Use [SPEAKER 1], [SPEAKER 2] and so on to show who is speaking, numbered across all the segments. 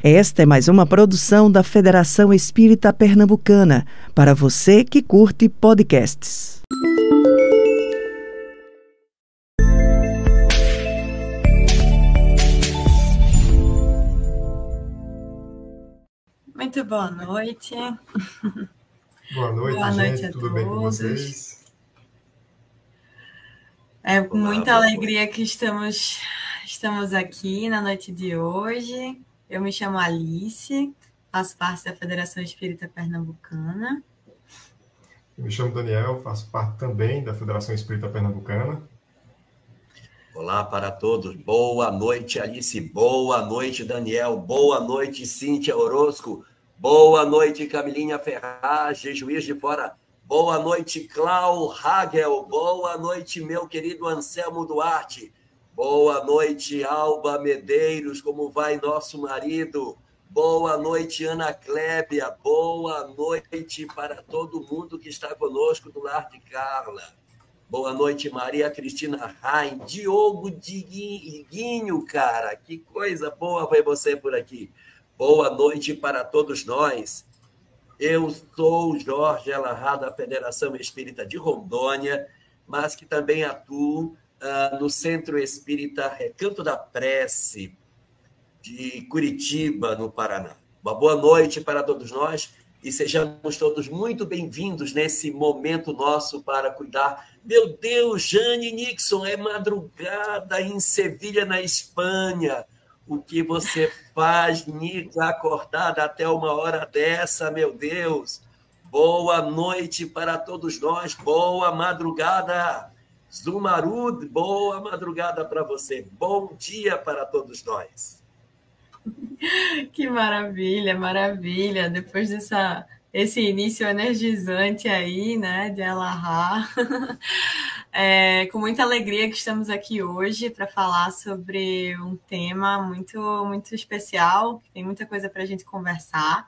[SPEAKER 1] Esta é mais uma produção da Federação Espírita Pernambucana, para você que curte podcasts.
[SPEAKER 2] Muito boa noite.
[SPEAKER 3] Boa noite,
[SPEAKER 2] Boa
[SPEAKER 3] gente.
[SPEAKER 2] noite a
[SPEAKER 3] Tudo bem com
[SPEAKER 2] todos.
[SPEAKER 3] vocês?
[SPEAKER 2] É com muita alegria que estamos aqui na noite de hoje. Eu me chamo Alice, faço parte da Federação Espírita Pernambucana.
[SPEAKER 3] Eu me chamo Daniel, faço parte também da Federação Espírita Pernambucana.
[SPEAKER 4] Olá para todos. Boa noite, Alice. Boa noite, Daniel. Boa noite, Cíntia Orozco. Boa noite, Camilinha Ferraz, de Juiz de Fora. Boa noite, Clau Hagel. Boa noite, meu querido Anselmo Duarte. Boa noite, Alba Medeiros. Como vai nosso marido? Boa noite, Ana Clébia. Boa noite para todo mundo que está conosco do Lar de Carla. Boa noite, Maria Cristina Rain. Diogo Diguinho, cara. Que coisa boa ver você por aqui. Boa noite para todos nós. Eu sou Jorge Elahá, da Federação Espírita de Rondônia, mas que também atuo no Centro Espírita Recanto da Prece, de Curitiba, no Paraná. Uma boa noite para todos nós e sejamos todos muito bem-vindos nesse momento nosso para cuidar. Meu Deus, Jane Nixon, é madrugada em Sevilha, na Espanha. O que você faz, Nica, acordada até uma hora dessa, meu Deus? Boa noite para todos nós, boa madrugada. Zumarud, boa madrugada para você. Bom dia para todos nós.
[SPEAKER 2] Que maravilha, maravilha. Depois esse início energizante aí, né, de Elahá. Com muita alegria que estamos aqui hoje para falar sobre um tema muito, muito especial, que tem muita coisa para a gente conversar,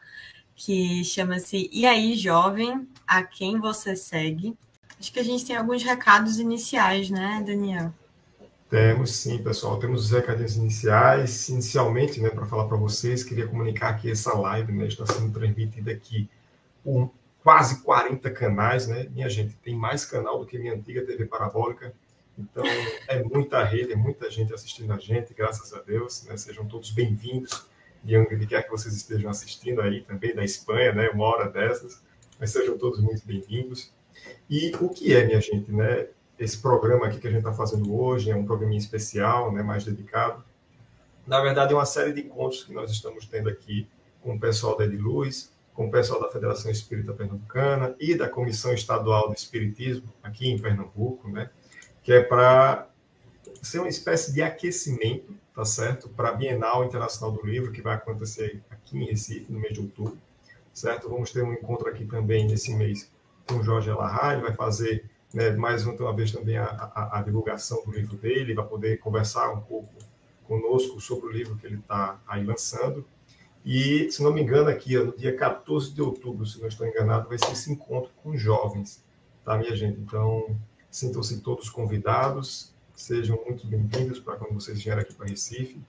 [SPEAKER 2] que chama-se E aí, jovem, a quem você segue? Acho que a gente tem alguns recados iniciais, né, Daniel?
[SPEAKER 3] Temos sim, pessoal. Temos os recadinhos iniciais. Inicialmente, né, para falar para vocês, queria comunicar que essa live, né, está sendo transmitida aqui por quase 40 canais, né? Minha gente, tem mais canal do que minha antiga TV parabólica. Então, é muita rede, é muita gente assistindo a gente, graças a Deus, né? Sejam todos bem-vindos, de onde quer que vocês estejam assistindo aí, também da Espanha, né? Uma hora dessas, mas sejam todos muito bem-vindos. E o que é, minha gente, né? Esse programa aqui que a gente está fazendo hoje é um programinha especial, né? Mais dedicado. Na verdade, é uma série de encontros que nós estamos tendo aqui com o pessoal da Ediluz, com o pessoal da Federação Espírita Pernambucana e da Comissão Estadual do Espiritismo aqui em Pernambuco, né? Que é para ser uma espécie de aquecimento, tá certo? Para a Bienal Internacional do Livro, que vai acontecer aqui em Recife, no mês de outubro, certo? Vamos ter um encontro aqui também nesse mês com o Jorge Elahá, ele vai fazer, né, mais uma vez também a divulgação do livro dele, vai poder conversar um pouco conosco sobre o livro que ele está aí lançando. E, se não me engano, aqui, no dia 14 de outubro, se não estou enganado, vai ser esse encontro com jovens, tá, minha gente? Então, sintam-se todos convidados, sejam muito bem-vindos para quando vocês vierem aqui para Recife.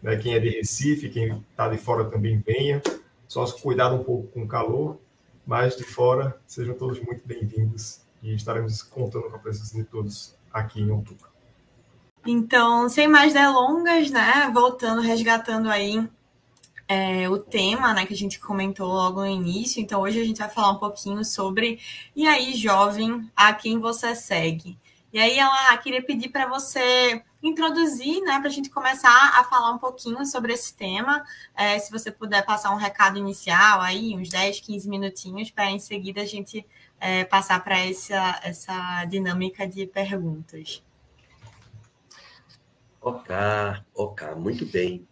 [SPEAKER 3] Né? Quem é de Recife, quem está de fora também venha. Só se cuidar um pouco com o calor, mas de fora, sejam todos muito bem-vindos e estaremos contando com a presença de todos aqui em outubro.
[SPEAKER 2] Então, sem mais delongas, né? Voltando, resgatando aí o tema, né, que a gente comentou logo no início. Então, hoje a gente vai falar um pouquinho sobre E aí, jovem, a quem você segue? E aí, ela queria pedir para você introduzir, né, para a gente começar a falar um pouquinho sobre esse tema. Se você puder passar um recado inicial aí, uns 10, 15 minutinhos, para em seguida a gente passar para essa dinâmica de perguntas.
[SPEAKER 4] Ok, muito bem.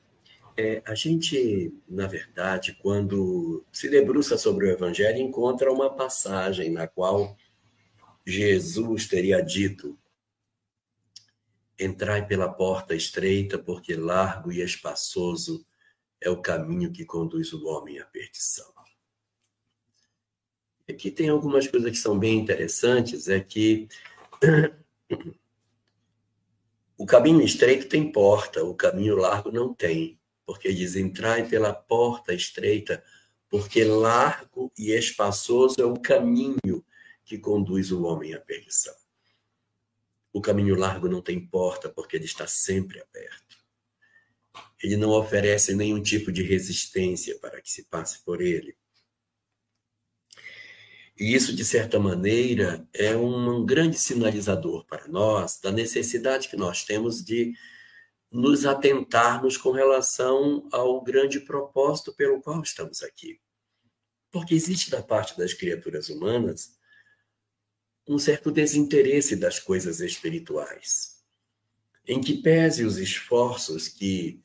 [SPEAKER 4] A gente, na verdade, quando se debruça sobre o Evangelho, encontra uma passagem na qual Jesus teria dito: entrai pela porta estreita, porque largo e espaçoso é o caminho que conduz o homem à perdição. Aqui tem algumas coisas que são bem interessantes, é que o caminho estreito tem porta, o caminho largo não tem. porque diz: entrai pela porta estreita, porque largo e espaçoso é o caminho que conduz o homem à perdição. O caminho largo não tem porta, porque ele está sempre aberto. Ele não oferece nenhum tipo de resistência para que se passe por ele. E isso, de certa maneira, é um grande sinalizador para nós da necessidade que nós temos de nos atentarmos com relação ao grande propósito pelo qual estamos aqui. Porque existe da parte das criaturas humanas um certo desinteresse das coisas espirituais, em que pese os esforços que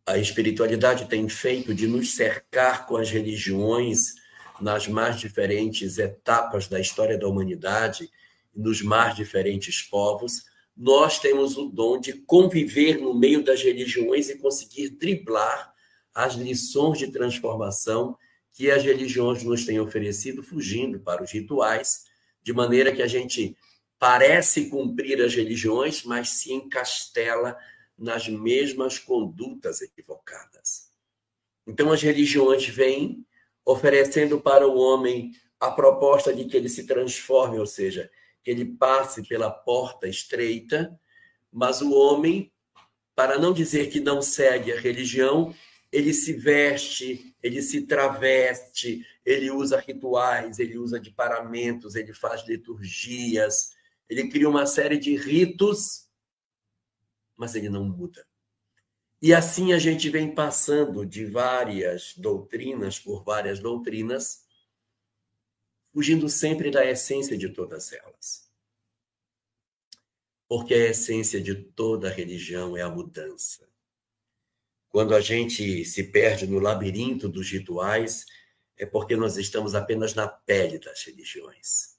[SPEAKER 4] a espiritualidade tem feito de nos cercar com as religiões nas mais diferentes etapas da história da humanidade, nos mais diferentes povos, nós temos o dom de conviver no meio das religiões e conseguir driblar as lições de transformação que as religiões nos têm oferecido, fugindo para os rituais, de maneira que a gente parece cumprir as religiões, mas se encastela nas mesmas condutas equivocadas. Então, as religiões vêm oferecendo para o homem a proposta de que ele se transforme, ou seja, que ele passe pela porta estreita, mas o homem, para não dizer que não segue a religião, ele se veste, ele se traveste, ele usa rituais, ele usa de paramentos, ele faz liturgias, ele cria uma série de ritos, mas ele não muda. E assim a gente vem passando de várias doutrinas por várias doutrinas, fugindo sempre da essência de todas elas. Porque a essência de toda religião é a mudança. Quando a gente se perde no labirinto dos rituais, é porque nós estamos apenas na pele das religiões.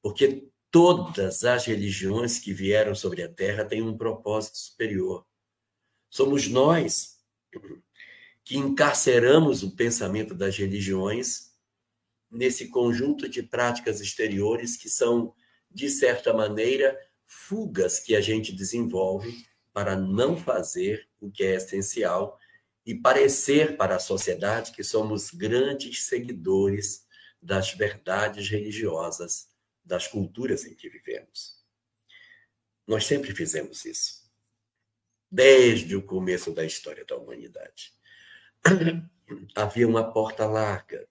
[SPEAKER 4] Porque todas as religiões que vieram sobre a Terra têm um propósito superior. Somos nós que encarceramos o pensamento das religiões nesse conjunto de práticas exteriores que são, de certa maneira, fugas que a gente desenvolve para não fazer o que é essencial e parecer para a sociedade que somos grandes seguidores das verdades religiosas das culturas em que vivemos. Nós sempre fizemos isso, desde o começo da história da humanidade. Havia uma porta larga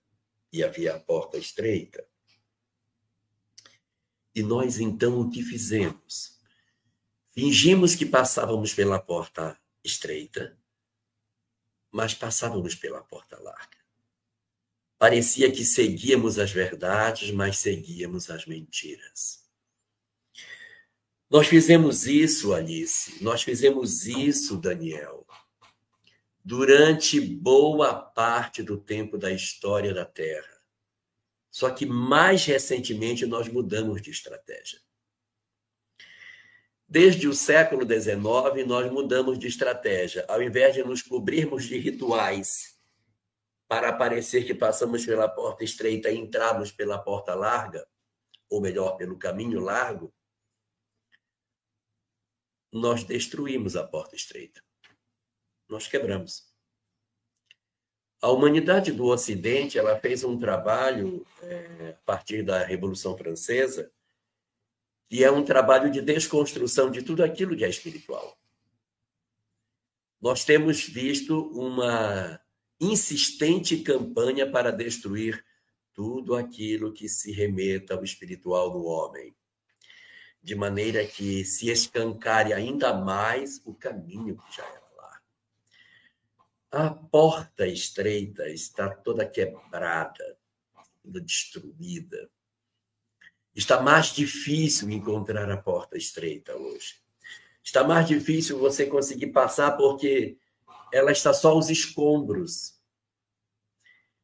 [SPEAKER 4] e havia a porta estreita. E nós, então, o que fizemos? Fingimos que passávamos pela porta estreita, mas passávamos pela porta larga. Parecia que seguíamos as verdades, mas seguíamos as mentiras. Nós fizemos isso, Alice, nós fizemos isso, Daniel, durante boa parte do tempo da história da Terra. Só que mais recentemente nós mudamos de estratégia. Desde o século XIX, nós mudamos de estratégia. Ao invés de nos cobrirmos de rituais para parecer que passamos pela porta estreita e entramos pela porta larga, ou melhor, pelo caminho largo, nós destruímos a porta estreita. Nós quebramos. A humanidade do Ocidente, ela fez um trabalho a partir da Revolução Francesa, e é um trabalho de desconstrução de tudo aquilo que é espiritual. Nós temos visto uma insistente campanha para destruir tudo aquilo que se remeta ao espiritual do homem, de maneira que se escancare ainda mais o caminho que já era lá. A porta estreita está toda quebrada, toda destruída. Está mais difícil encontrar a porta estreita hoje. Está mais difícil você conseguir passar porque ela está só os escombros.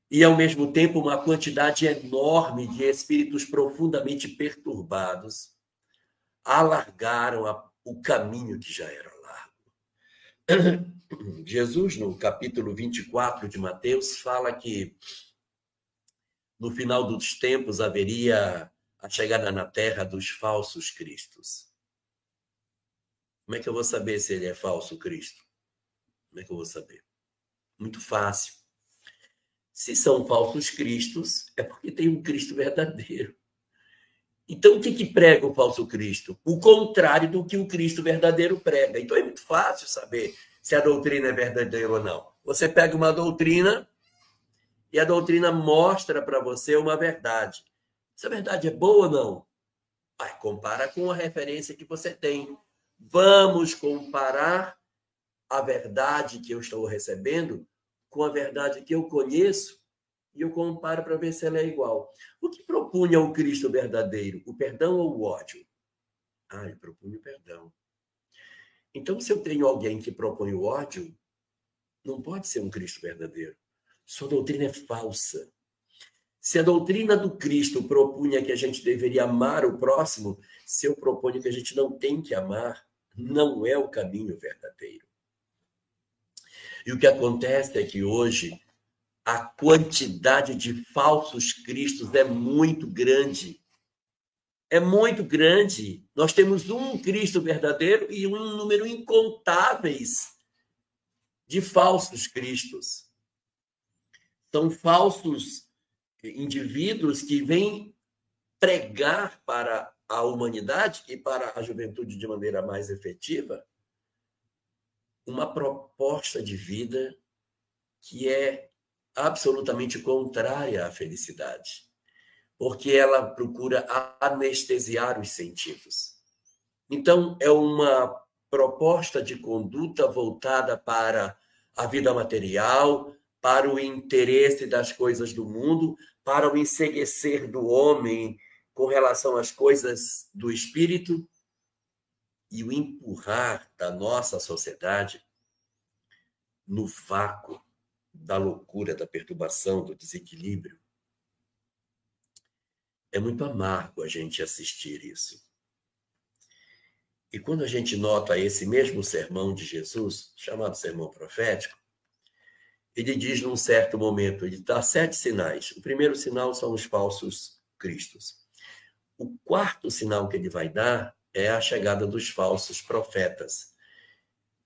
[SPEAKER 4] E, ao mesmo tempo, uma quantidade enorme de espíritos profundamente perturbados alargaram o caminho que já era largo. Jesus, no capítulo 24 de Mateus, fala que no final dos tempos haveria a chegada na Terra dos falsos cristos. Como é que eu vou saber se ele é falso Cristo? Como é que eu vou saber? Muito fácil. Se são falsos cristos, é porque tem um Cristo verdadeiro. Então, o que prega o falso Cristo? O contrário do que o Cristo verdadeiro prega. Então, é muito fácil saber se a doutrina é verdadeira ou não. Você pega uma doutrina e a doutrina mostra para você uma verdade. Essa verdade é boa ou não? Compara com a referência que você tem. Vamos comparar a verdade que eu estou recebendo com a verdade que eu conheço e eu comparo para ver se ela é igual. O que propunha o Cristo verdadeiro? O perdão ou o ódio? Ele propunha o perdão. Então, se eu tenho alguém que propõe o ódio, não pode ser um Cristo verdadeiro. Sua doutrina é falsa. Se a doutrina do Cristo propunha que a gente deveria amar o próximo, se eu proponho que a gente não tem que amar, não é o caminho verdadeiro. E o que acontece é que hoje a quantidade de falsos cristos é muito grande. É muito grande. Nós temos um Cristo verdadeiro e um número incontáveis de falsos cristos. São falsos indivíduos que vêm pregar para a humanidade e para a juventude de maneira mais efetiva uma proposta de vida que é absolutamente contrária à felicidade, porque ela procura anestesiar os sentidos. Então, é uma proposta de conduta voltada para a vida material, para o interesse das coisas do mundo, para o enceguecer do homem com relação às coisas do espírito e o empurrar da nossa sociedade no vácuo da loucura, da perturbação, do desequilíbrio. É muito amargo a gente assistir isso. E quando a gente nota esse mesmo sermão de Jesus, chamado sermão profético, ele diz num certo momento, ele dá 7 sinais. O primeiro sinal são os falsos cristos. O quarto sinal que ele vai dar é a chegada dos falsos profetas,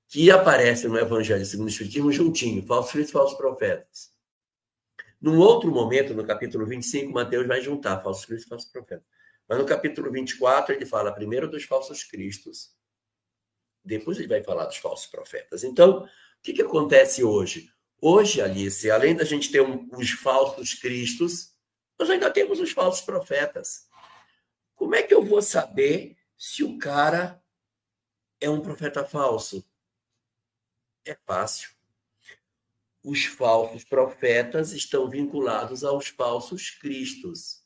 [SPEAKER 4] que aparecem no Evangelho segundo o Espiritismo juntinho, falsos cristos e falsos profetas. Num outro momento, no capítulo 25, Mateus vai juntar falsos cristos e falsos profetas. Mas no capítulo 24, ele fala primeiro dos falsos cristos, depois ele vai falar dos falsos profetas. Então, o que acontece hoje? Hoje, Alice, além da gente ter os falsos cristos, nós ainda temos os falsos profetas. Como é que eu vou saber se o cara é um profeta falso? É fácil. Os falsos profetas estão vinculados aos falsos cristos.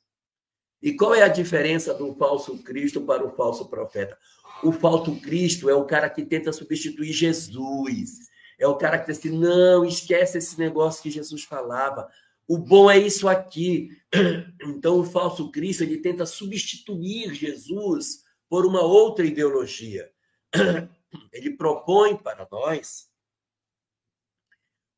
[SPEAKER 4] E qual é a diferença do falso Cristo para o falso profeta? O falso Cristo é o cara que tenta substituir Jesus. É o cara que diz assim, não, esquece esse negócio que Jesus falava. O bom é isso aqui. Então, o falso Cristo, ele tenta substituir Jesus por uma outra ideologia. Ele propõe para nós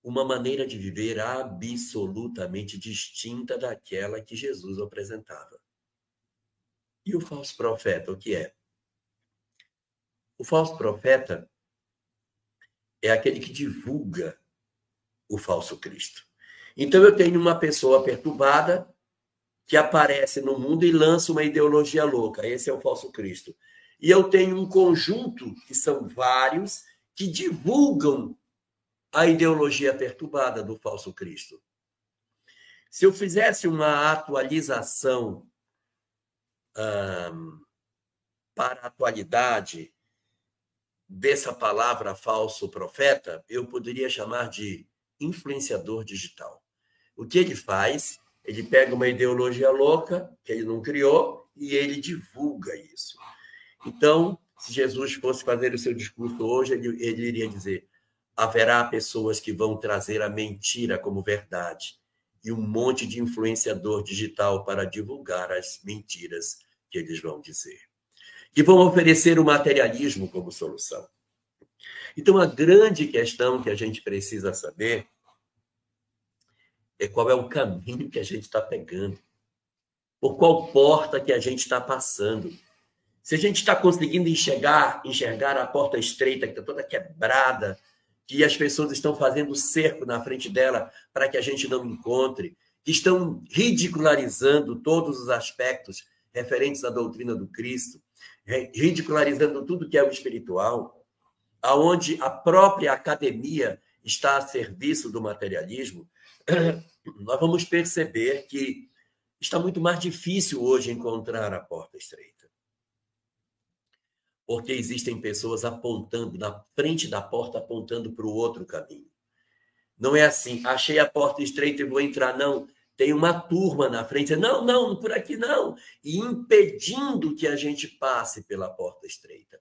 [SPEAKER 4] uma maneira de viver absolutamente distinta daquela que Jesus apresentava. E o falso profeta, o que é? O falso profeta é aquele que divulga o falso Cristo. Então, eu tenho uma pessoa perturbada que aparece no mundo e lança uma ideologia louca. Esse é o falso Cristo. E eu tenho um conjunto, que são vários, que divulgam a ideologia perturbada do falso Cristo. Se eu fizesse uma atualização para a atualidade dessa palavra falso profeta, eu poderia chamar de influenciador digital. O que ele faz? Ele pega uma ideologia louca que ele não criou e ele divulga isso. Então, se Jesus fosse fazer o seu discurso hoje, ele iria dizer: haverá pessoas que vão trazer a mentira como verdade e um monte de influenciador digital para divulgar as mentiras que eles vão dizer. Que vão oferecer o materialismo como solução. Então, a grande questão que a gente precisa saber é qual é o caminho que a gente está pegando, por qual porta que a gente está passando. Se a gente está conseguindo enxergar a porta estreita, que está toda quebrada, que as pessoas estão fazendo cerco na frente dela para que a gente não encontre, que estão ridicularizando todos os aspectos referentes à doutrina do Cristo, ridicularizando tudo que é o espiritual, aonde a própria academia está a serviço do materialismo, nós vamos perceber que está muito mais difícil hoje encontrar a porta estreita. Porque existem pessoas apontando na frente da porta, apontando para o outro caminho. Não é assim, achei a porta estreita e vou entrar, não. Tem uma turma na frente, não, não, por aqui não. E impedindo que a gente passe pela porta estreita.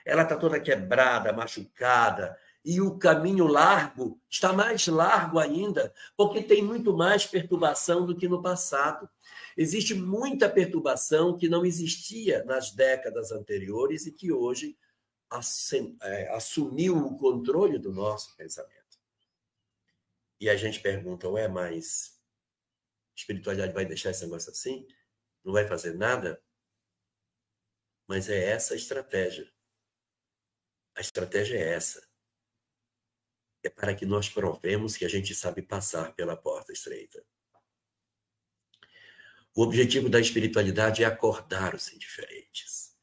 [SPEAKER 4] Ela está toda quebrada, machucada, e o caminho largo está mais largo ainda, porque tem muito mais perturbação do que no passado. Existe muita perturbação que não existia nas décadas anteriores e que hoje assumiu o controle do nosso pensamento. E a gente pergunta, ué, mas espiritualidade vai deixar esse negócio assim? Não vai fazer nada? Mas é essa a estratégia. A estratégia é essa. É para que nós provemos que a gente sabe passar pela porta estreita. O objetivo da espiritualidade é acordar os indiferentes.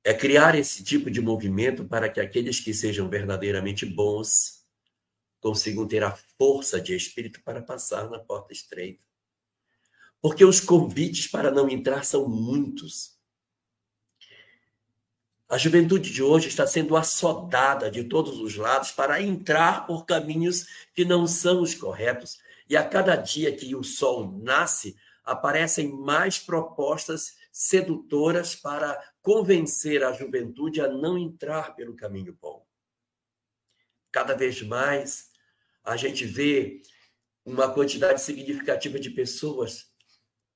[SPEAKER 4] É criar esse tipo de movimento para que aqueles que sejam verdadeiramente bons consigam ter a força de espírito para passar na porta estreita. Porque os convites para não entrar são muitos. A juventude de hoje está sendo assodada de todos os lados para entrar por caminhos que não são os corretos. E a cada dia que o sol nasce, aparecem mais propostas sedutoras para convencer a juventude a não entrar pelo caminho bom. Cada vez mais, a gente vê uma quantidade significativa de pessoas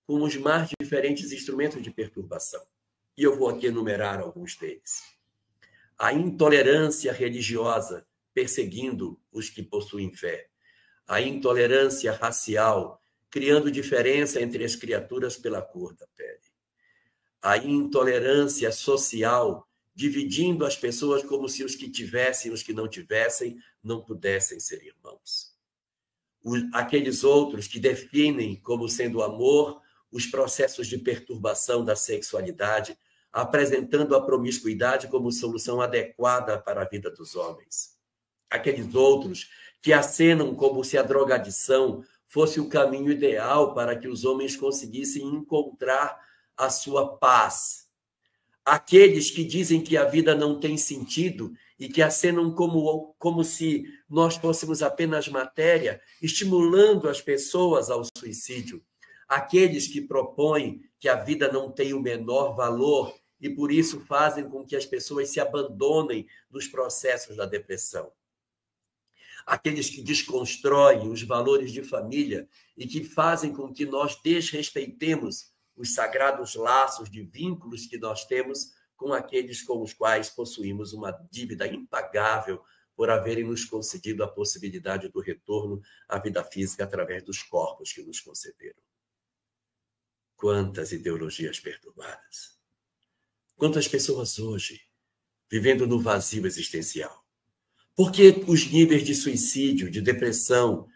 [SPEAKER 4] com os mais diferentes instrumentos de perturbação. E eu vou aqui enumerar alguns deles. A intolerância religiosa, perseguindo os que possuem fé. A intolerância racial, criando diferença entre as criaturas pela cor da pele. A intolerância social, dividindo as pessoas como se os que tivessem e os que não tivessem não pudessem ser irmãos. Aqueles outros que definem como sendo amor os processos de perturbação da sexualidade, apresentando a promiscuidade como solução adequada para a vida dos homens. Aqueles outros que acenam como se a drogadição fosse o caminho ideal para que os homens conseguissem encontrar a sua paz. Aqueles que dizem que a vida não tem sentido e que acenam como se nós fôssemos apenas matéria, estimulando as pessoas ao suicídio. Aqueles que propõem que a vida não tem o menor valor e por isso fazem com que as pessoas se abandonem nos processos da depressão. Aqueles que desconstroem os valores de família e que fazem com que nós desrespeitemos os sagrados laços de vínculos que nós temos com aqueles com os quais possuímos uma dívida impagável por haverem nos concedido a possibilidade do retorno à vida física através dos corpos que nos concederam. Quantas ideologias perturbadas! Quantas pessoas hoje vivendo no vazio existencial? Por que os níveis de suicídio, de depressão,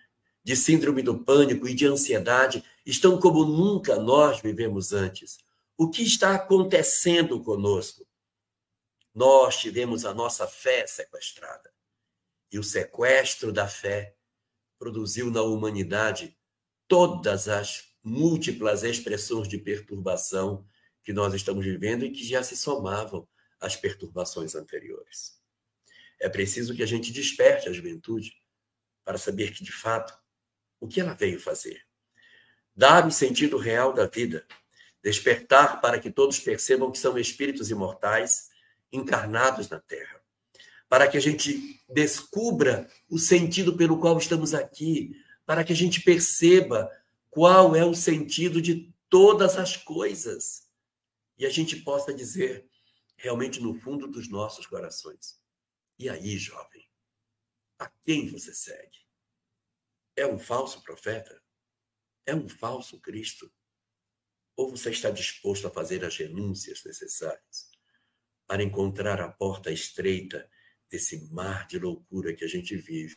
[SPEAKER 4] de síndrome do pânico e de ansiedade estão como nunca nós vivemos antes? O que está acontecendo conosco? Nós tivemos a nossa fé sequestrada. E o sequestro da fé produziu na humanidade todas as múltiplas expressões de perturbação que nós estamos vivendo e que já se somavam às perturbações anteriores. É preciso que a gente desperte a juventude para saber que, de fato, o que ela veio fazer? Dar o sentido real da vida, despertar para que todos percebam que são espíritos imortais encarnados na Terra, para que a gente descubra o sentido pelo qual estamos aqui, para que a gente perceba qual é o sentido de todas as coisas e a gente possa dizer realmente no fundo dos nossos corações: e aí, jovem, a quem você segue? É um falso profeta? É um falso Cristo? Ou você está disposto a fazer as renúncias necessárias para encontrar a porta estreita desse mar de loucura que a gente vive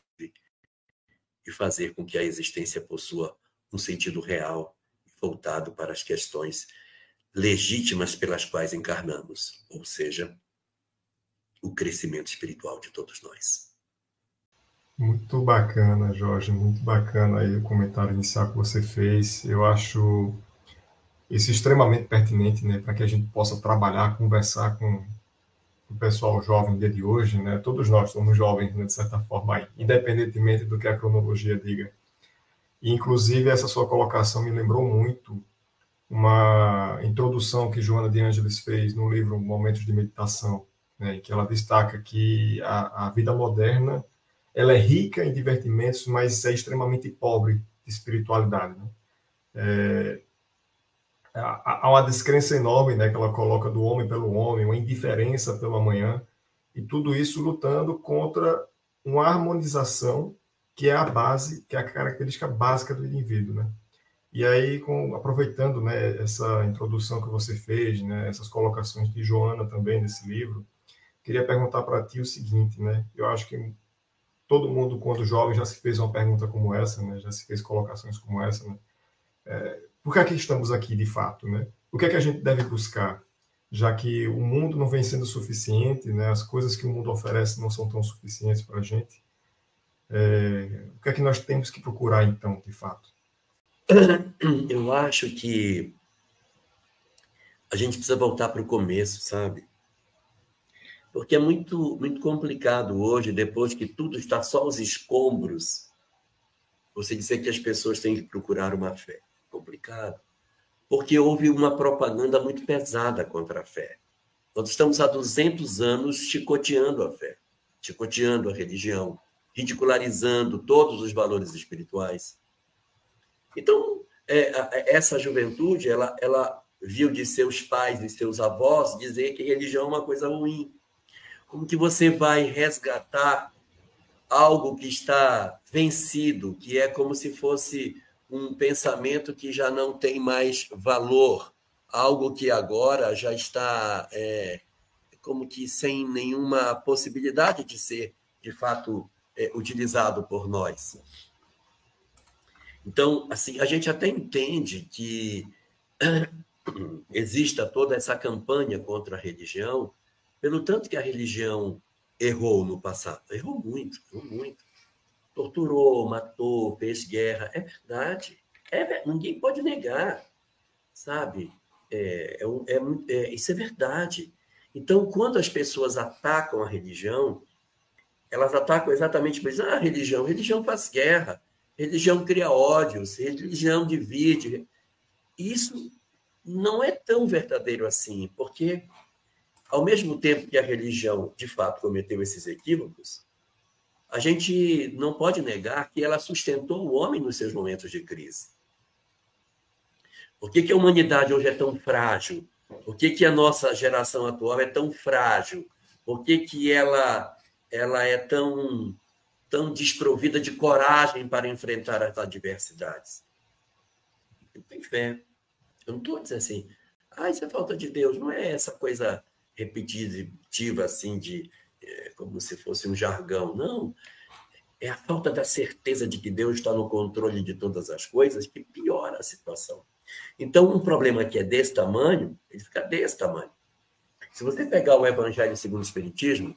[SPEAKER 4] e fazer com que a existência possua um sentido real e voltado para as questões legítimas pelas quais encarnamos, ou seja, o crescimento espiritual de todos nós.
[SPEAKER 3] Muito bacana, Jorge, muito bacana aí o comentário inicial que você fez. Eu acho isso extremamente pertinente, né, para que a gente possa trabalhar, conversar com o pessoal jovem de hoje, né? Todos nós somos jovens, né, de certa forma, aí, independentemente do que a cronologia diga. E, inclusive, essa sua colocação me lembrou muito uma introdução que Joana de Ângeles fez no livro Momentos de Meditação, né, em que ela destaca que a vida moderna ela é rica em divertimentos, mas é extremamente pobre de espiritualidade, né? Há uma descrença enorme, né, que ela coloca do homem pelo homem, uma indiferença pelo amanhã, e tudo isso lutando contra uma harmonização que é a base, que é a característica básica do indivíduo, né? E aí, aproveitando, né, essa introdução que você fez, né, essas colocações de Joana também nesse livro, queria perguntar para ti o seguinte, né? Eu acho que todo mundo, quando jovem, já se fez uma pergunta como essa, né? Já se fez colocações como essa, né? Por que é que estamos aqui, de fato, né? O que é que a gente deve buscar? Já que o mundo não vem sendo suficiente, né? As coisas que o mundo oferece não são tão suficientes para a gente. O que é que nós temos que procurar, então, de fato?
[SPEAKER 4] Eu acho que a gente precisa voltar para o começo, sabe? Porque é muito, muito complicado hoje, depois que tudo está só aos escombros, você dizer que as pessoas têm que procurar uma fé. Complicado. Porque houve uma propaganda muito pesada contra a fé. Nós estamos há 200 anos chicoteando a fé, chicoteando a religião, ridicularizando todos os valores espirituais. Então, essa juventude, ela viu de seus pais e seus avós dizer que religião é uma coisa ruim. Como que você vai resgatar algo que está vencido, que é como se fosse um pensamento que já não tem mais valor, algo que agora já está como que sem nenhuma possibilidade de ser, de fato, utilizado por nós. Então, assim, a gente até entende que exista toda essa campanha contra a religião, pelo tanto que a religião errou no passado. Errou muito, errou muito. Torturou, matou, fez guerra. É verdade. Ninguém pode negar, sabe? Isso é verdade. Então, quando as pessoas atacam a religião, elas atacam exatamente por isso. Religião faz guerra, religião cria ódios, religião divide. Isso não é tão verdadeiro assim, porque, ao mesmo tempo que a religião, de fato, cometeu esses equívocos, a gente não pode negar que ela sustentou o homem nos seus momentos de crise. Por que a humanidade hoje é tão frágil? Por que a nossa geração atual é tão frágil? Por que ela é tão desprovida de coragem para enfrentar as adversidades? Não tem fé. Eu não estou dizendo assim, isso é falta de Deus. Não é essa coisa repetitiva, assim, como se fosse um jargão. Não. É a falta da certeza de que Deus está no controle de todas as coisas que piora a situação. Então, um problema que é desse tamanho, ele fica desse tamanho. Se você pegar o Evangelho segundo o Espiritismo,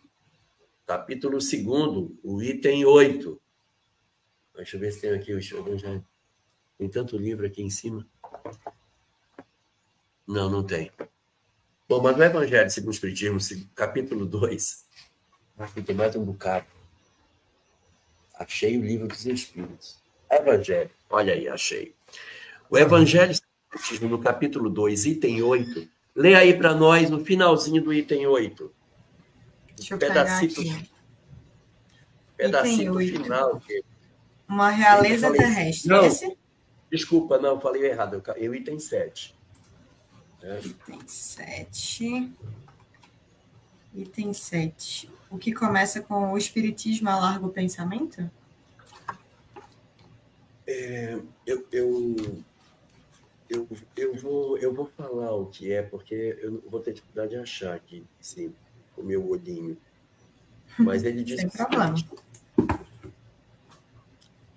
[SPEAKER 4] capítulo 2º, o item 8. Deixa eu ver se tem aqui o Evangelho. Tem tanto livro aqui em cima. Não tem. Bom, mas no Evangelho segundo o Espiritismo, capítulo 2, aqui tem mais um bocado. Achei o livro dos Espíritos. Evangelho. Olha aí, achei. O Evangelho segundo o Espiritismo, no capítulo 2, item 8. Lê aí para nós no finalzinho do item 8.
[SPEAKER 2] Deixa eu pegar aqui.
[SPEAKER 4] Pedacito final.
[SPEAKER 2] Uma realeza terrestre.
[SPEAKER 4] Não,
[SPEAKER 2] esse?
[SPEAKER 4] Desculpa, não, falei errado. Eu item 7.
[SPEAKER 2] Item 7. Item 7. O que começa com o Espiritismo alarga o pensamento?
[SPEAKER 4] Eu vou falar o que é, porque eu vou ter dificuldade de achar aqui, sim, com o meu olhinho. Mas ele diz...
[SPEAKER 2] Sem problema.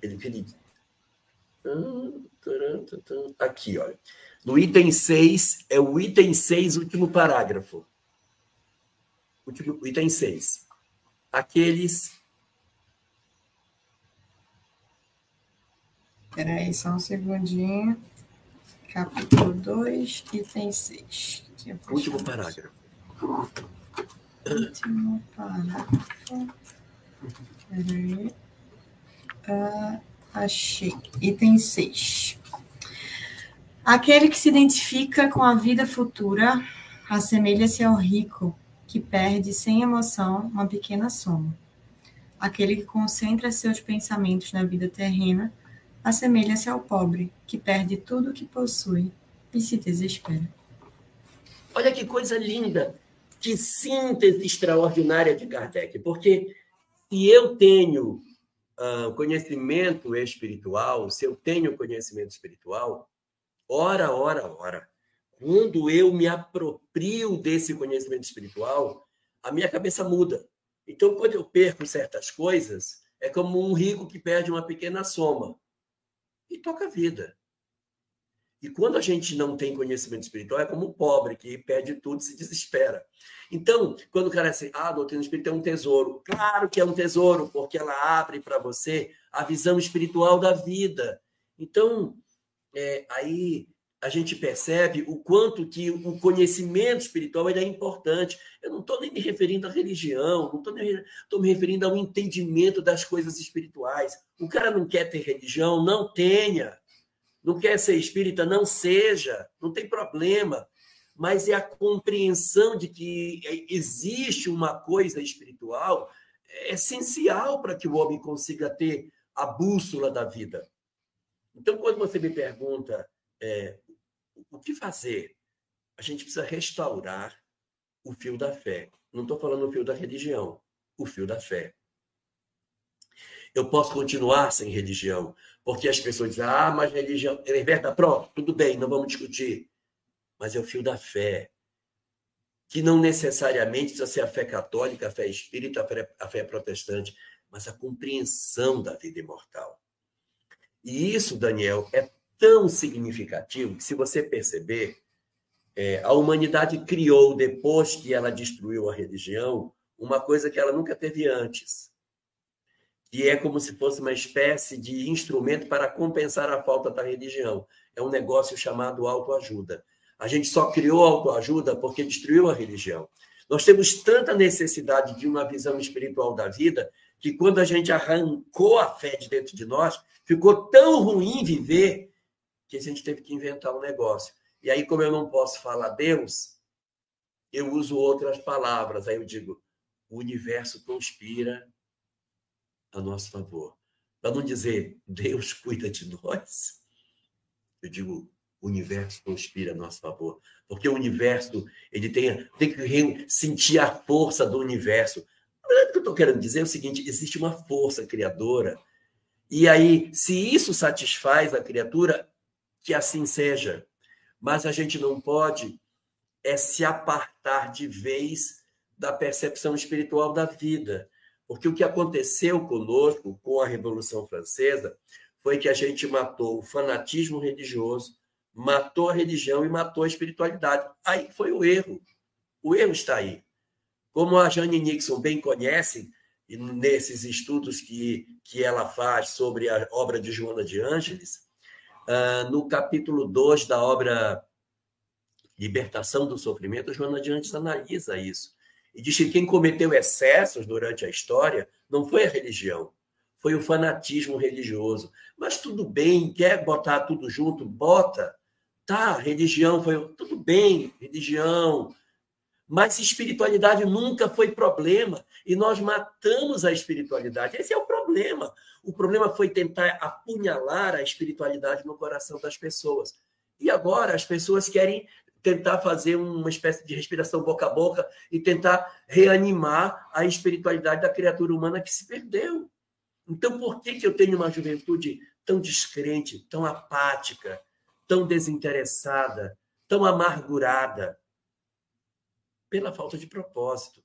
[SPEAKER 4] Ele... Aqui, olha. No item 6, é o item 6, último parágrafo. Item 6. Aqueles...
[SPEAKER 2] Espera aí, só um segundinho. Capítulo 2, item 6.
[SPEAKER 4] Último parágrafo.
[SPEAKER 2] Último parágrafo. Espera aí. Achei. Item 6. Aquele que se identifica com a vida futura assemelha-se ao rico que perde sem emoção uma pequena soma. Aquele que concentra seus pensamentos na vida terrena assemelha-se ao pobre que perde tudo o que possui e se desespera.
[SPEAKER 4] Olha que coisa linda, que síntese extraordinária de Kardec, porque se eu tenho conhecimento espiritual, se eu tenho conhecimento espiritual, ora, quando eu me aproprio desse conhecimento espiritual, a minha cabeça muda. Então, quando eu perco certas coisas, é como um rico que perde uma pequena soma e toca a vida. E quando a gente não tem conhecimento espiritual, é como o pobre que perde tudo e se desespera. Então, quando o cara diz, a doutrina espírita é um tesouro. Claro que é um tesouro, porque ela abre para você a visão espiritual da vida. Então, aí a gente percebe o quanto que o conhecimento espiritual ele é importante. Eu não estou nem me referindo à religião, não estou me referindo ao entendimento das coisas espirituais. O cara não quer ter religião, não tenha. Não quer ser espírita, não seja, não tem problema. Mas é a compreensão de que existe uma coisa espiritual essencial para que o homem consiga ter a bússola da vida. Então, quando você me pergunta o que fazer, a gente precisa restaurar o fio da fé. Não estou falando o fio da religião, o fio da fé. Eu posso continuar sem religião, porque as pessoas dizem, mas religião é verdade, pronto, tudo bem, não vamos discutir. Mas é o fio da fé, que não necessariamente precisa ser a fé católica, a fé espírita, a fé protestante, mas a compreensão da vida imortal. E isso, Daniel, é tão significativo que, se você perceber, a humanidade criou, depois que ela destruiu a religião, uma coisa que ela nunca teve antes, que é como se fosse uma espécie de instrumento para compensar a falta da religião. É um negócio chamado autoajuda. A gente só criou autoajuda porque destruiu a religião. Nós temos tanta necessidade de uma visão espiritual da vida que, quando a gente arrancou a fé de dentro de nós, ficou tão ruim viver que a gente teve que inventar um negócio. E aí, como eu não posso falar Deus, eu uso outras palavras. Aí eu digo, o universo conspira a nosso favor. Para não dizer, Deus cuida de nós, eu digo, o universo conspira a nosso favor. Porque o universo, ele tem que sentir a força do universo. O que eu estou querendo dizer é o seguinte, existe uma força criadora, e aí, se isso satisfaz a criatura, que assim seja. Mas a gente não pode se apartar de vez da percepção espiritual da vida. Porque o que aconteceu conosco com a Revolução Francesa foi que a gente matou o fanatismo religioso, matou a religião e matou a espiritualidade. Aí foi o erro. O erro está aí. Como a Jane Nixon bem conhece, nesses estudos que ela faz sobre a obra de Joana de Ângeles, no capítulo 2 da obra Libertação do Sofrimento, Joana de Ângeles analisa isso. E diz que quem cometeu excessos durante a história não foi a religião, foi o fanatismo religioso. Mas tudo bem, quer botar tudo junto? Bota. Tá, religião foi... Tudo bem, religião. Mas espiritualidade nunca foi problema. E nós matamos a espiritualidade. Esse é o problema. O problema foi tentar apunhalar a espiritualidade no coração das pessoas. E agora as pessoas querem tentar fazer uma espécie de respiração boca a boca e tentar reanimar a espiritualidade da criatura humana que se perdeu. Então, por que eu tenho uma juventude tão descrente, tão apática, tão desinteressada, tão amargurada? Pela falta de propósito.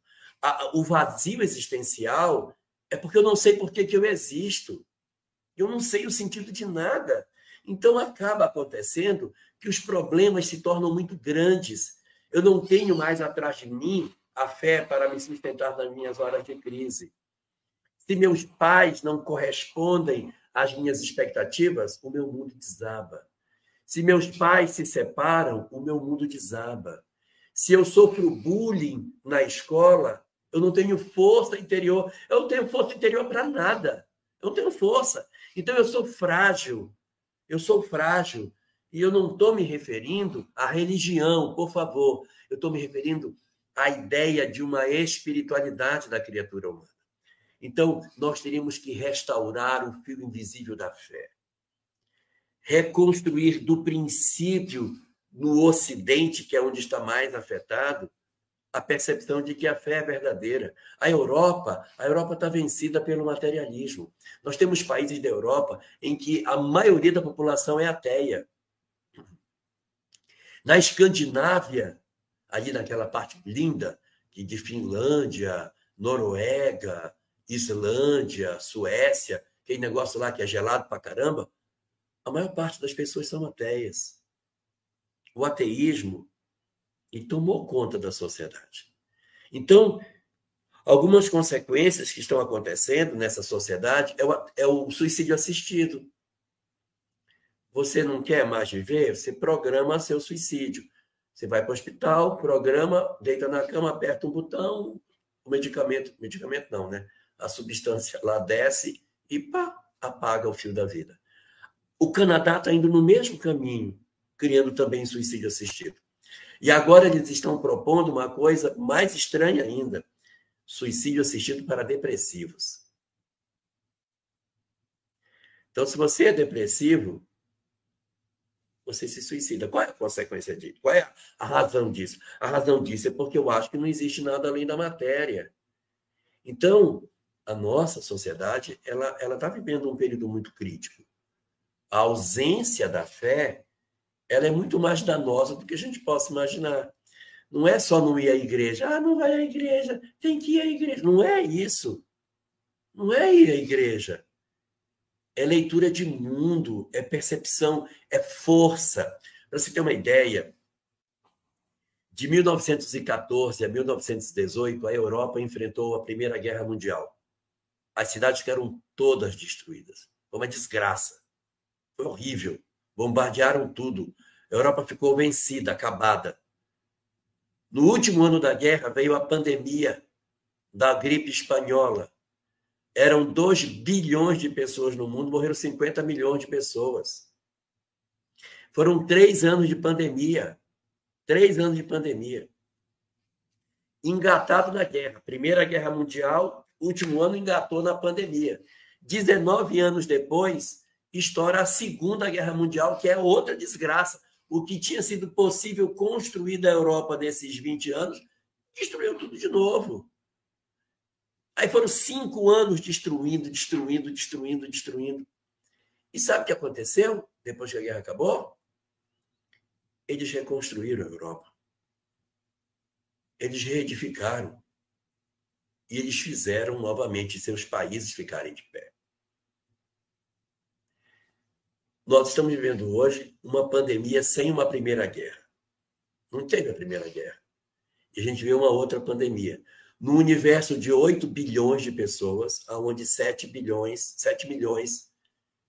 [SPEAKER 4] O vazio existencial é porque eu não sei por que eu existo. Eu não sei o sentido de nada. Então, acaba acontecendo que os problemas se tornam muito grandes. Eu não tenho mais atrás de mim a fé para me sustentar nas minhas horas de crise. Se meus pais não correspondem às minhas expectativas, o meu mundo desaba. Se meus pais se separam, o meu mundo desaba. Se eu sofro bullying na escola, eu não tenho força interior. Eu não tenho força interior para nada. Eu não tenho força. Então, eu sou frágil. Eu sou frágil. E eu não estou me referindo à religião, por favor. Eu estou me referindo à ideia de uma espiritualidade da criatura humana. Então, nós teríamos que restaurar o fio invisível da fé. Reconstruir do princípio, no Ocidente, que é onde está mais afetado, a percepção de que a fé é verdadeira. A Europa está vencida pelo materialismo. Nós temos países da Europa em que a maioria da população é ateia. Na Escandinávia, ali naquela parte linda, de Finlândia, Noruega, Islândia, Suécia, aquele negócio lá que é gelado pra caramba, a maior parte das pessoas são ateias. O ateísmo tomou conta da sociedade. Então, algumas consequências que estão acontecendo nessa sociedade é o suicídio assistido. Você não quer mais viver? Você programa seu suicídio. Você vai para o hospital, programa, deita na cama, aperta um botão, o medicamento não, né? A substância lá desce e pá, apaga o fio da vida. O Canadá está indo no mesmo caminho, criando também suicídio assistido. E agora eles estão propondo uma coisa mais estranha ainda: suicídio assistido para depressivos. Então, se você é depressivo, você se suicida. Qual é a consequência disso? Qual é a razão disso? A razão disso é porque eu acho que não existe nada além da matéria. Então, a nossa sociedade ela está vivendo um período muito crítico. A ausência da fé ela é muito mais danosa do que a gente possa imaginar. Não é só não ir à igreja. Ah, não vai à igreja, tem que ir à igreja. Não é isso. Não é ir à igreja. É leitura de mundo, é percepção, é força. Para você ter uma ideia, de 1914 a 1918, a Europa enfrentou a Primeira Guerra Mundial. As cidades ficaram todas destruídas. Foi uma desgraça. Foi horrível. Bombardearam tudo. A Europa ficou vencida, acabada. No último ano da guerra veio a pandemia da gripe espanhola. Eram 2 bilhões de pessoas no mundo, morreram 50 milhões de pessoas. Foram 3 anos de pandemia. 3 anos de pandemia. Engatado na guerra. Primeira Guerra Mundial, último ano engatou na pandemia. 19 anos depois, estoura a Segunda Guerra Mundial, que é outra desgraça. O que tinha sido possível construir da Europa nesses 20 anos, destruiu tudo de novo. Aí foram 5 anos destruindo. E sabe o que aconteceu depois que a guerra acabou? Eles reconstruíram a Europa. Eles reedificaram. E eles fizeram novamente seus países ficarem de pé. Nós estamos vivendo hoje uma pandemia sem uma primeira guerra. Não teve a primeira guerra. E a gente vê uma outra pandemia. No universo de 8 bilhões de pessoas, onde 7 milhões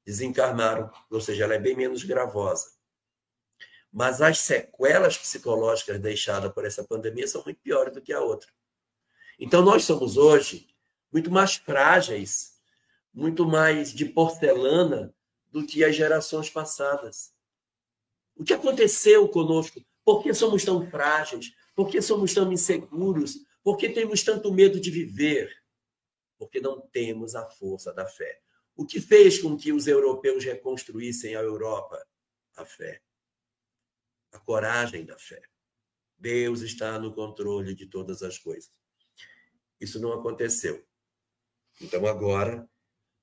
[SPEAKER 4] desencarnaram, ou seja, ela é bem menos gravosa. Mas as sequelas psicológicas deixadas por essa pandemia são muito piores do que a outra. Então, nós somos hoje muito mais frágeis, muito mais de porcelana do que as gerações passadas. O que aconteceu conosco? Por que somos tão frágeis? Por que somos tão inseguros? Por que temos tanto medo de viver? Porque não temos a força da fé. O que fez com que os europeus reconstruíssem a Europa? A fé. A coragem da fé. Deus está no controle de todas as coisas. Isso não aconteceu. Então, agora,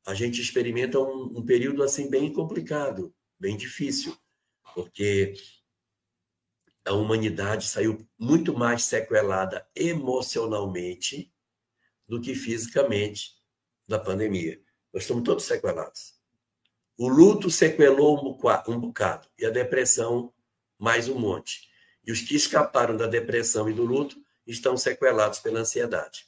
[SPEAKER 4] a gente experimenta um período assim bem complicado, bem difícil, porque a humanidade saiu muito mais sequelada emocionalmente do que fisicamente da pandemia. Nós estamos todos sequelados. O luto sequelou um bocado e a depressão mais um monte. E os que escaparam da depressão e do luto estão sequelados pela ansiedade.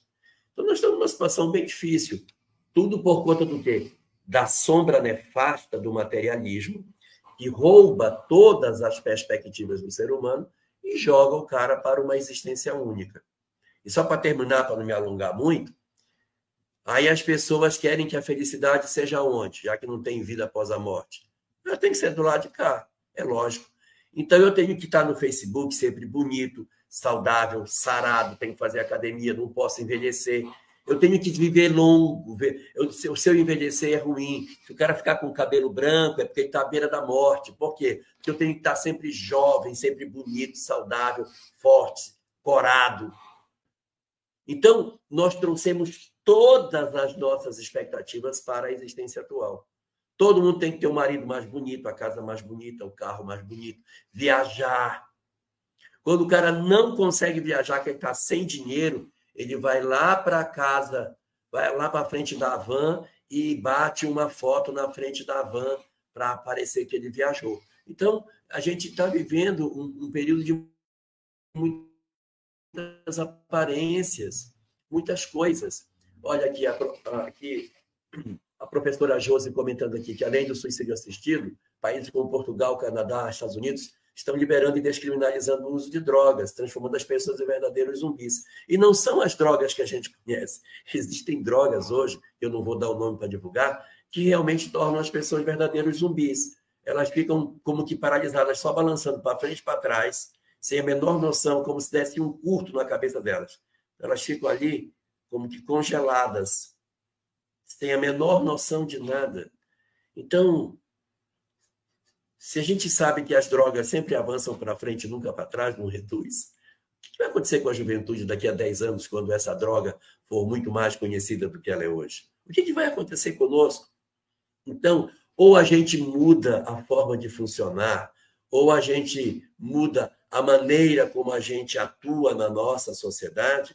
[SPEAKER 4] Então, nós estamos numa situação bem difícil. Tudo por conta do quê? Da sombra nefasta do materialismo, que rouba todas as perspectivas do ser humano e joga o cara para uma existência única. E só para terminar, para não me alongar muito, aí as pessoas querem que a felicidade seja onde? Já que não tem vida após a morte. Ela tem que ser do lado de cá, é lógico. Então eu tenho que estar no Facebook sempre bonito, saudável, sarado, tenho que fazer academia, não posso envelhecer. Eu tenho que viver longo. Se eu envelhecer é ruim. Se o cara ficar com o cabelo branco é porque ele está à beira da morte. Por quê? Porque eu tenho que estar sempre jovem, sempre bonito, saudável, forte, corado. Então, nós trouxemos todas as nossas expectativas para a existência atual. Todo mundo tem que ter um marido mais bonito, a casa mais bonita, o carro mais bonito, viajar. Quando o cara não consegue viajar, que ele está sem dinheiro, ele vai lá para casa, vai lá para a frente da van e bate uma foto na frente da van para parecer que ele viajou. Então, a gente está vivendo um período de muitas aparências, muitas coisas. Olha aqui, a professora Josi comentando aqui que, além do suicídio assistido, países como Portugal, Canadá, Estados Unidos estão liberando e descriminalizando o uso de drogas, transformando as pessoas em verdadeiros zumbis. E não são as drogas que a gente conhece. Existem drogas hoje, eu não vou dar o nome para divulgar, que realmente tornam as pessoas verdadeiros zumbis. Elas ficam como que paralisadas, só balançando para frente e para trás, sem a menor noção, como se desse um curto na cabeça delas. Elas ficam ali como que congeladas, sem a menor noção de nada. Então, se a gente sabe que as drogas sempre avançam para frente e nunca para trás, não reduz, o que vai acontecer com a juventude daqui a 10 anos, quando essa droga for muito mais conhecida do que ela é hoje? O que vai acontecer conosco? Então, ou a gente muda a forma de funcionar, ou a gente muda a maneira como a gente atua na nossa sociedade,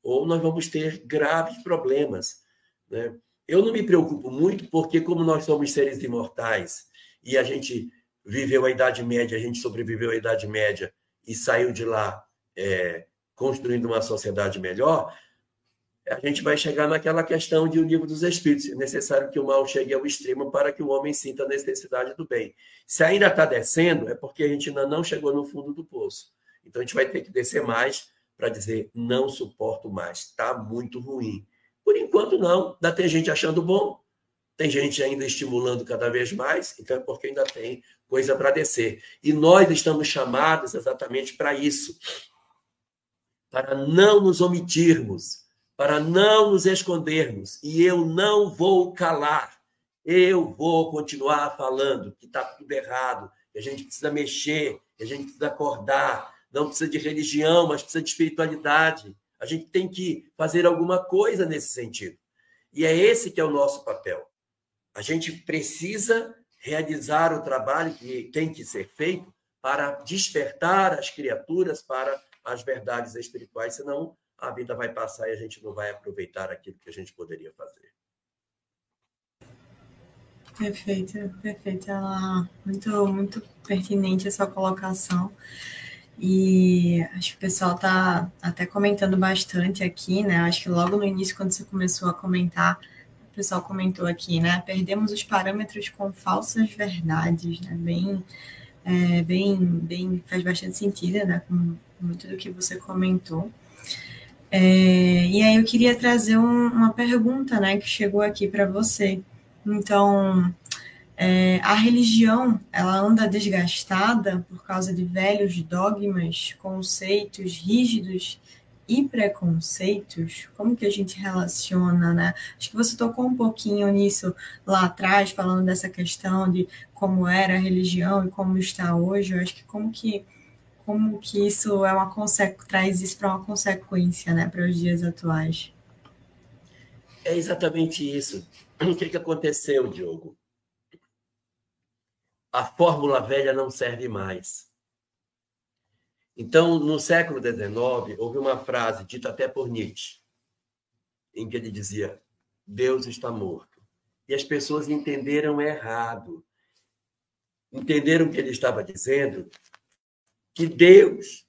[SPEAKER 4] ou nós vamos ter graves problemas, né? Eu não me preocupo muito, porque como nós somos seres imortais e a gente viveu a Idade Média, a gente sobreviveu à Idade Média e saiu de lá construindo uma sociedade melhor, a gente vai chegar naquela questão de o livro dos Espíritos. É necessário que o mal chegue ao extremo para que o homem sinta a necessidade do bem. Se ainda está descendo, é porque a gente ainda não chegou no fundo do poço. Então, a gente vai ter que descer mais para dizer, não suporto mais, está muito ruim. Por enquanto, não. Ainda tem gente achando bom, tem gente ainda estimulando cada vez mais, então é porque ainda tem coisa para descer. E nós estamos chamados exatamente para isso, para não nos omitirmos, para não nos escondermos. E eu não vou calar, eu vou continuar falando que está tudo errado, que a gente precisa mexer, que a gente precisa acordar, não precisa de religião, mas precisa de espiritualidade. A gente tem que fazer alguma coisa nesse sentido. E é esse que é o nosso papel. A gente precisa realizar o trabalho que tem que ser feito para despertar as criaturas para as verdades espirituais, senão a vida vai passar e a gente não vai aproveitar aquilo que a gente poderia fazer.
[SPEAKER 2] Perfeito, perfeito. Muito pertinente a sua colocação. E acho que o pessoal está até comentando bastante aqui, né? Acho que logo no início, quando você começou a comentar, o pessoal comentou aqui, né? Perdemos os parâmetros com falsas verdades, né? Bem, faz bastante sentido, né? Com muito do que você comentou. E aí eu queria trazer uma pergunta, né? Que chegou aqui para você. Então, a religião, ela anda desgastada por causa de velhos dogmas, conceitos rígidos e preconceitos? Como que a gente relaciona, né? Acho que você tocou um pouquinho nisso lá atrás, falando dessa questão de como era a religião e como está hoje. Eu acho que como que isso traz isso para uma consequência, né, para os dias atuais.
[SPEAKER 4] É exatamente isso. O que aconteceu, Diogo? A fórmula velha não serve mais. Então, no século XIX, houve uma frase dita até por Nietzsche. em que ele dizia: Deus está morto. E as pessoas entenderam errado. Entenderam o que ele estava dizendo? Que Deus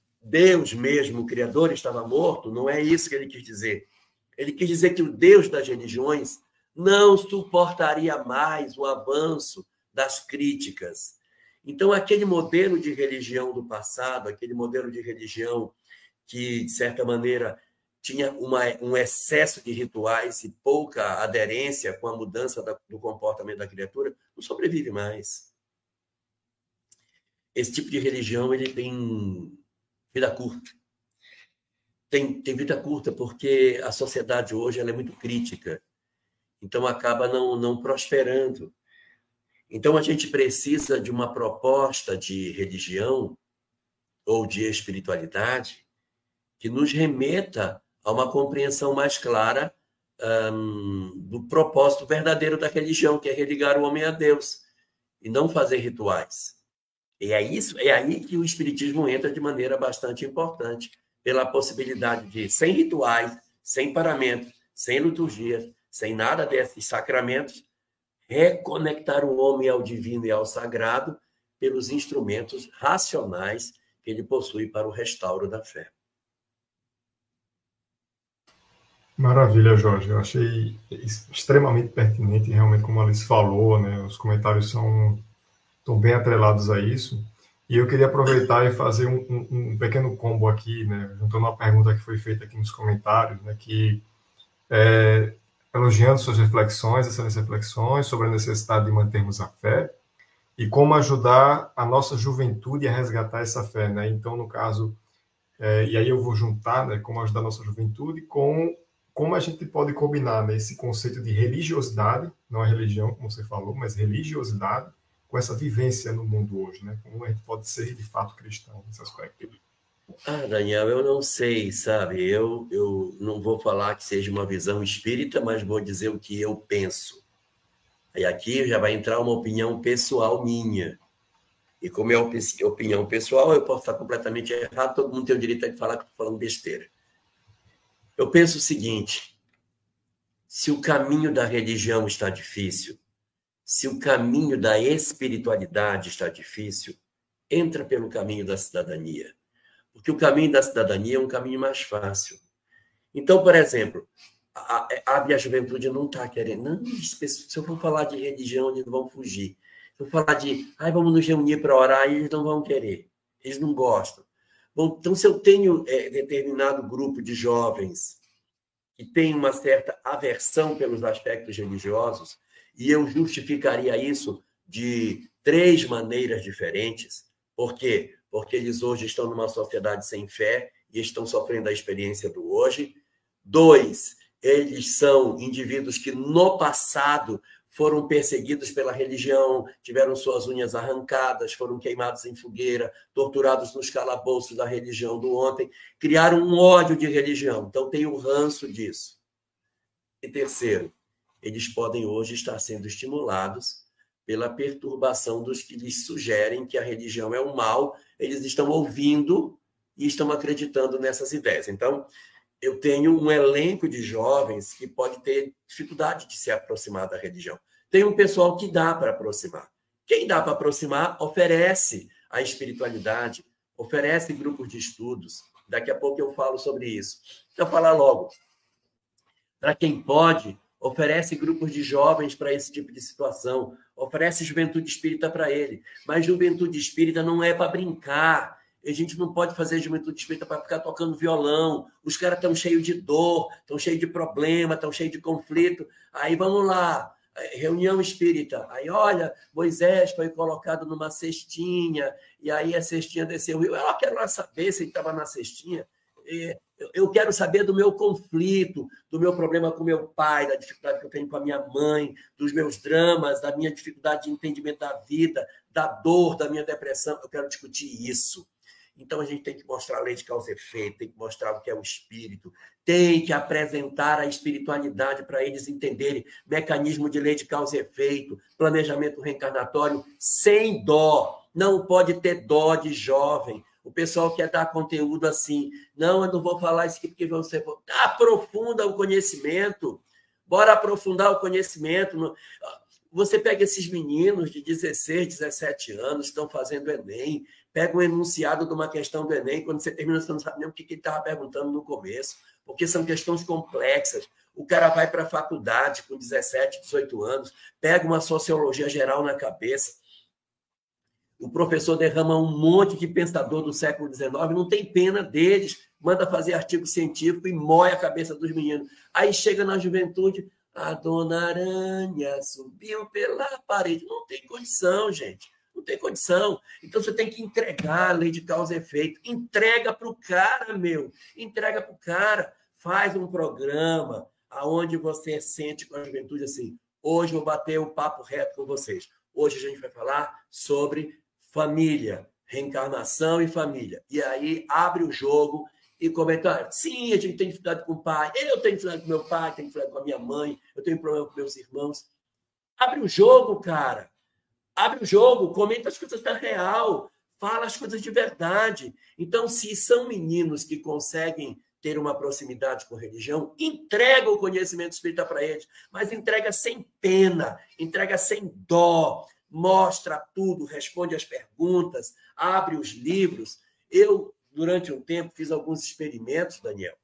[SPEAKER 4] mesmo, o Criador, estava morto. Não é isso que ele quis dizer. Ele quis dizer que o Deus das religiões não suportaria mais o avanço das críticas. Então, aquele modelo de religião do passado, aquele modelo de religião que, de certa maneira, tinha um excesso de rituais e pouca aderência com a mudança do comportamento da criatura, não sobrevive mais. Esse tipo de religião ele tem vida curta. Tem vida curta porque a sociedade hoje ela é muito crítica. Então, acaba não prosperando. Então, a gente precisa de uma proposta de religião ou de espiritualidade que nos remeta a uma compreensão mais clara do propósito verdadeiro da religião, que é religar o homem a Deus, e não fazer rituais. E é aí que o espiritismo entra de maneira bastante importante, pela possibilidade de, sem rituais, sem paramentos, sem liturgias, sem nada desses sacramentos, reconectar o homem ao divino e ao sagrado pelos instrumentos racionais que ele possui para o restauro da fé.
[SPEAKER 3] Maravilha, Jorge. Eu achei extremamente pertinente, realmente, como a Alice falou, né? Os comentários estão bem atrelados a isso. E eu queria aproveitar e fazer um pequeno combo aqui, né? Juntando uma pergunta que foi feita aqui nos comentários, né? Que elogiando suas reflexões, essas reflexões sobre a necessidade de mantermos a fé e como ajudar a nossa juventude a resgatar essa fé, né? Então, no caso, e aí eu vou juntar, né? Como ajudar a nossa juventude com como a gente pode combinar, né, esse conceito de religiosidade, não a religião, como você falou, mas religiosidade, com essa vivência no mundo hoje, né? Como a gente pode ser, de fato, cristão nesse aspecto.
[SPEAKER 4] Daniel, eu não sei, sabe? Eu não vou falar que seja uma visão espírita, mas vou dizer o que eu penso. E aqui já vai entrar uma opinião pessoal minha. E como é opinião pessoal, eu posso estar completamente errado, todo mundo tem o direito de falar que estou falando besteira. Eu penso o seguinte: se o caminho da religião está difícil, se o caminho da espiritualidade está difícil, entra pelo caminho da cidadania. Porque o caminho da cidadania é um caminho mais fácil. Então, por exemplo, a juventude não está querendo. Não, se eu for falar de religião, eles vão fugir. Se eu falar de, vamos nos reunir para orar, eles não vão querer. Eles não gostam. Bom, então, se eu tenho determinado grupo de jovens que tem uma certa aversão pelos aspectos religiosos, e eu justificaria isso de 3 maneiras diferentes. Por quê? Porque eles hoje estão numa sociedade sem fé e estão sofrendo a experiência do hoje. 2, eles são indivíduos que no passado foram perseguidos pela religião, tiveram suas unhas arrancadas, foram queimados em fogueira, torturados nos calabouços da religião do ontem, criaram um ódio de religião, então tem o ranço disso. E 3, eles podem hoje estar sendo estimulados pela perturbação dos que lhes sugerem que a religião é um mal, eles estão ouvindo e estão acreditando nessas ideias. Então, eu tenho um elenco de jovens que pode ter dificuldade de se aproximar da religião. Tem um pessoal que dá para aproximar. Quem dá para aproximar oferece a espiritualidade, oferece grupos de estudos. Daqui a pouco eu falo sobre isso. Deixa eu falar logo. Para quem pode, oferece grupos de jovens para esse tipo de situação, oferece juventude espírita para ele. Mas juventude espírita não é para brincar. A gente não pode fazer juventude espírita para ficar tocando violão. Os caras estão cheios de dor, estão cheios de problema, estão cheios de conflito. Aí vamos lá, reunião espírita. Aí, olha, Moisés foi colocado numa cestinha, e aí a cestinha desceu o rio. Eu quero lá saber se ele estava na cestinha. Eu quero saber do meu conflito, do meu problema com meu pai, da dificuldade que eu tenho com a minha mãe, dos meus dramas, da minha dificuldade de entendimento da vida, da dor, da minha depressão. Eu quero discutir isso. Então, a gente tem que mostrar a lei de causa e efeito, tem que mostrar o que é o espírito, tem que apresentar a espiritualidade para eles entenderem mecanismo de lei de causa e efeito, planejamento reencarnatório, sem dó. Não pode ter dó de jovem. O pessoal quer dar conteúdo assim. Não, eu não vou falar isso aqui porque você... Aprofunda o conhecimento. Bora aprofundar o conhecimento. Você pega esses meninos de 16, 17 anos, estão fazendo Enem, pega um enunciado de uma questão do Enem, quando você termina, você não sabe nem o que ele estava perguntando no começo, porque são questões complexas. O cara vai para a faculdade com 17, 18 anos, pega uma sociologia geral na cabeça, o professor derrama um monte de pensador do século XIX, não tem pena deles, manda fazer artigo científico e mói a cabeça dos meninos. Aí chega na juventude, a dona Aranha subiu pela parede. Não tem condição, gente. Não tem condição. Então, você tem que entregar a lei de causa e efeito. Entrega para o cara, meu. Entrega para o cara. Faz um programa onde você sente com a juventude assim, hoje eu vou bater o papo reto com vocês. Hoje a gente vai falar sobre família, reencarnação e família. E aí, abre o jogo e comenta, sim, a gente tem dificuldade com o pai, eu tenho dificuldade com meu pai, tenho dificuldade com a minha mãe, eu tenho problema com meus irmãos. Abre o jogo, cara. Abre o jogo, comenta as coisas da real, fala as coisas de verdade. Então, se são meninos que conseguem ter uma proximidade com religião, entrega o conhecimento espírita para eles, mas entrega sem pena, entrega sem dó, mostra tudo, responde as perguntas, abre os livros. Eu, durante um tempo, fiz alguns experimentos, Daniel,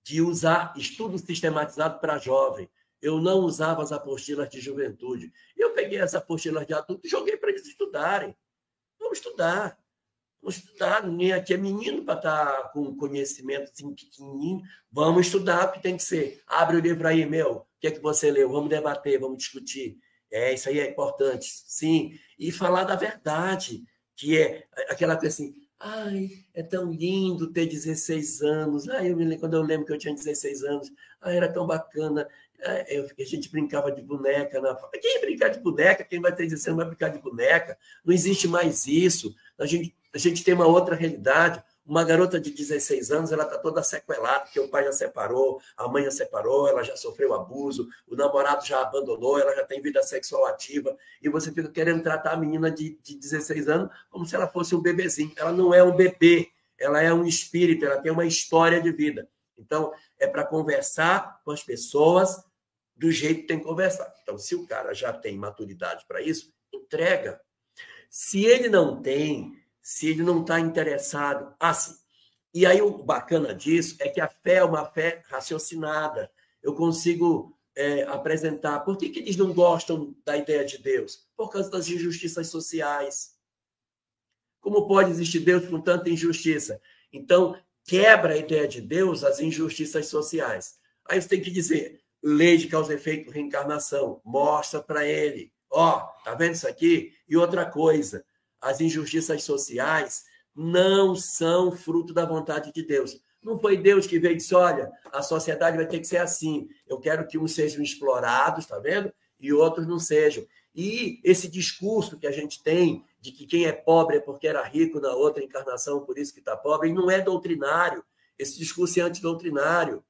[SPEAKER 4] de usar estudo sistematizado para jovem. Eu não usava as apostilas de juventude. Eu peguei as apostilas de adulto e joguei para eles estudarem. Vamos estudar. Vamos estudar. Ninguém aqui é menino para estar com conhecimento assim, pequenininho. Vamos estudar o que tem que ser. Abre o livro aí, meu. O que é que você leu? Vamos debater, vamos discutir. Isso aí é importante, sim. E falar da verdade, que é aquela coisa assim, ai, é tão lindo ter 16 anos. Quando eu lembro que eu tinha 16 anos, era tão bacana. A gente brincava de boneca. Quem brincar de boneca? Quem vai ter 16 anos vai brincar de boneca. Não existe mais isso. A gente tem uma outra realidade. Uma garota de 16 anos, ela está toda sequelada, porque o pai já separou, a mãe já separou, ela já sofreu abuso, o namorado já abandonou, ela já tem vida sexual ativa, e você fica querendo tratar a menina de 16 anos como se ela fosse um bebezinho. Ela não é um bebê, ela é um espírito, ela tem uma história de vida. Então, é para conversar com as pessoas do jeito que tem que conversar. Então, se o cara já tem maturidade para isso, entrega. Se ele não tem, se ele não está interessado, assim. E aí o bacana disso é que a fé é uma fé raciocinada. Eu consigo apresentar. Por que eles não gostam da ideia de Deus? Por causa das injustiças sociais. Como pode existir Deus com tanta injustiça? Então, quebra a ideia de Deus as injustiças sociais. Aí você tem que dizer, lei de causa e efeito, reencarnação. Mostra para ele. Tá vendo isso aqui? E outra coisa, as injustiças sociais não são fruto da vontade de Deus. Não foi Deus que veio e disse, olha, a sociedade vai ter que ser assim. Eu quero que uns sejam explorados, tá vendo? E outros não sejam. E esse discurso que a gente tem de que quem é pobre é porque era rico na outra encarnação, por isso que está pobre, ele não é doutrinário. Esse discurso é antidoutrinário.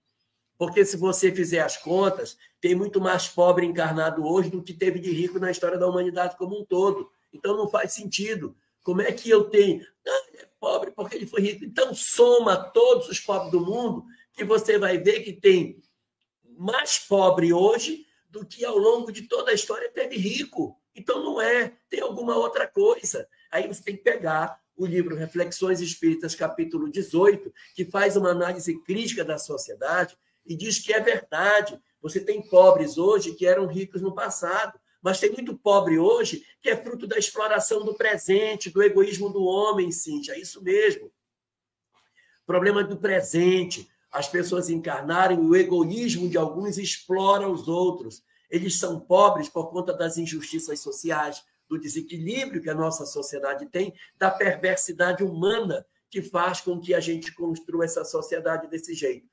[SPEAKER 4] Porque se você fizer as contas, tem muito mais pobre encarnado hoje do que teve de rico na história da humanidade como um todo. Então, não faz sentido. Como é que eu tenho... ele é pobre porque ele foi rico. Então, soma todos os pobres do mundo que você vai ver que tem mais pobre hoje do que ao longo de toda a história teve rico. Então, não é. Tem alguma outra coisa. Aí você tem que pegar o livro Reflexões Espíritas, capítulo 18, que faz uma análise crítica da sociedade e diz que é verdade. Você tem pobres hoje que eram ricos no passado. Mas tem muito pobre hoje que é fruto da exploração do presente, do egoísmo do homem, Cíntia. É isso mesmo. Problema do presente. As pessoas encarnarem o egoísmo de alguns explora os outros. Eles são pobres por conta das injustiças sociais, do desequilíbrio que a nossa sociedade tem, da perversidade humana que faz com que a gente construa essa sociedade desse jeito.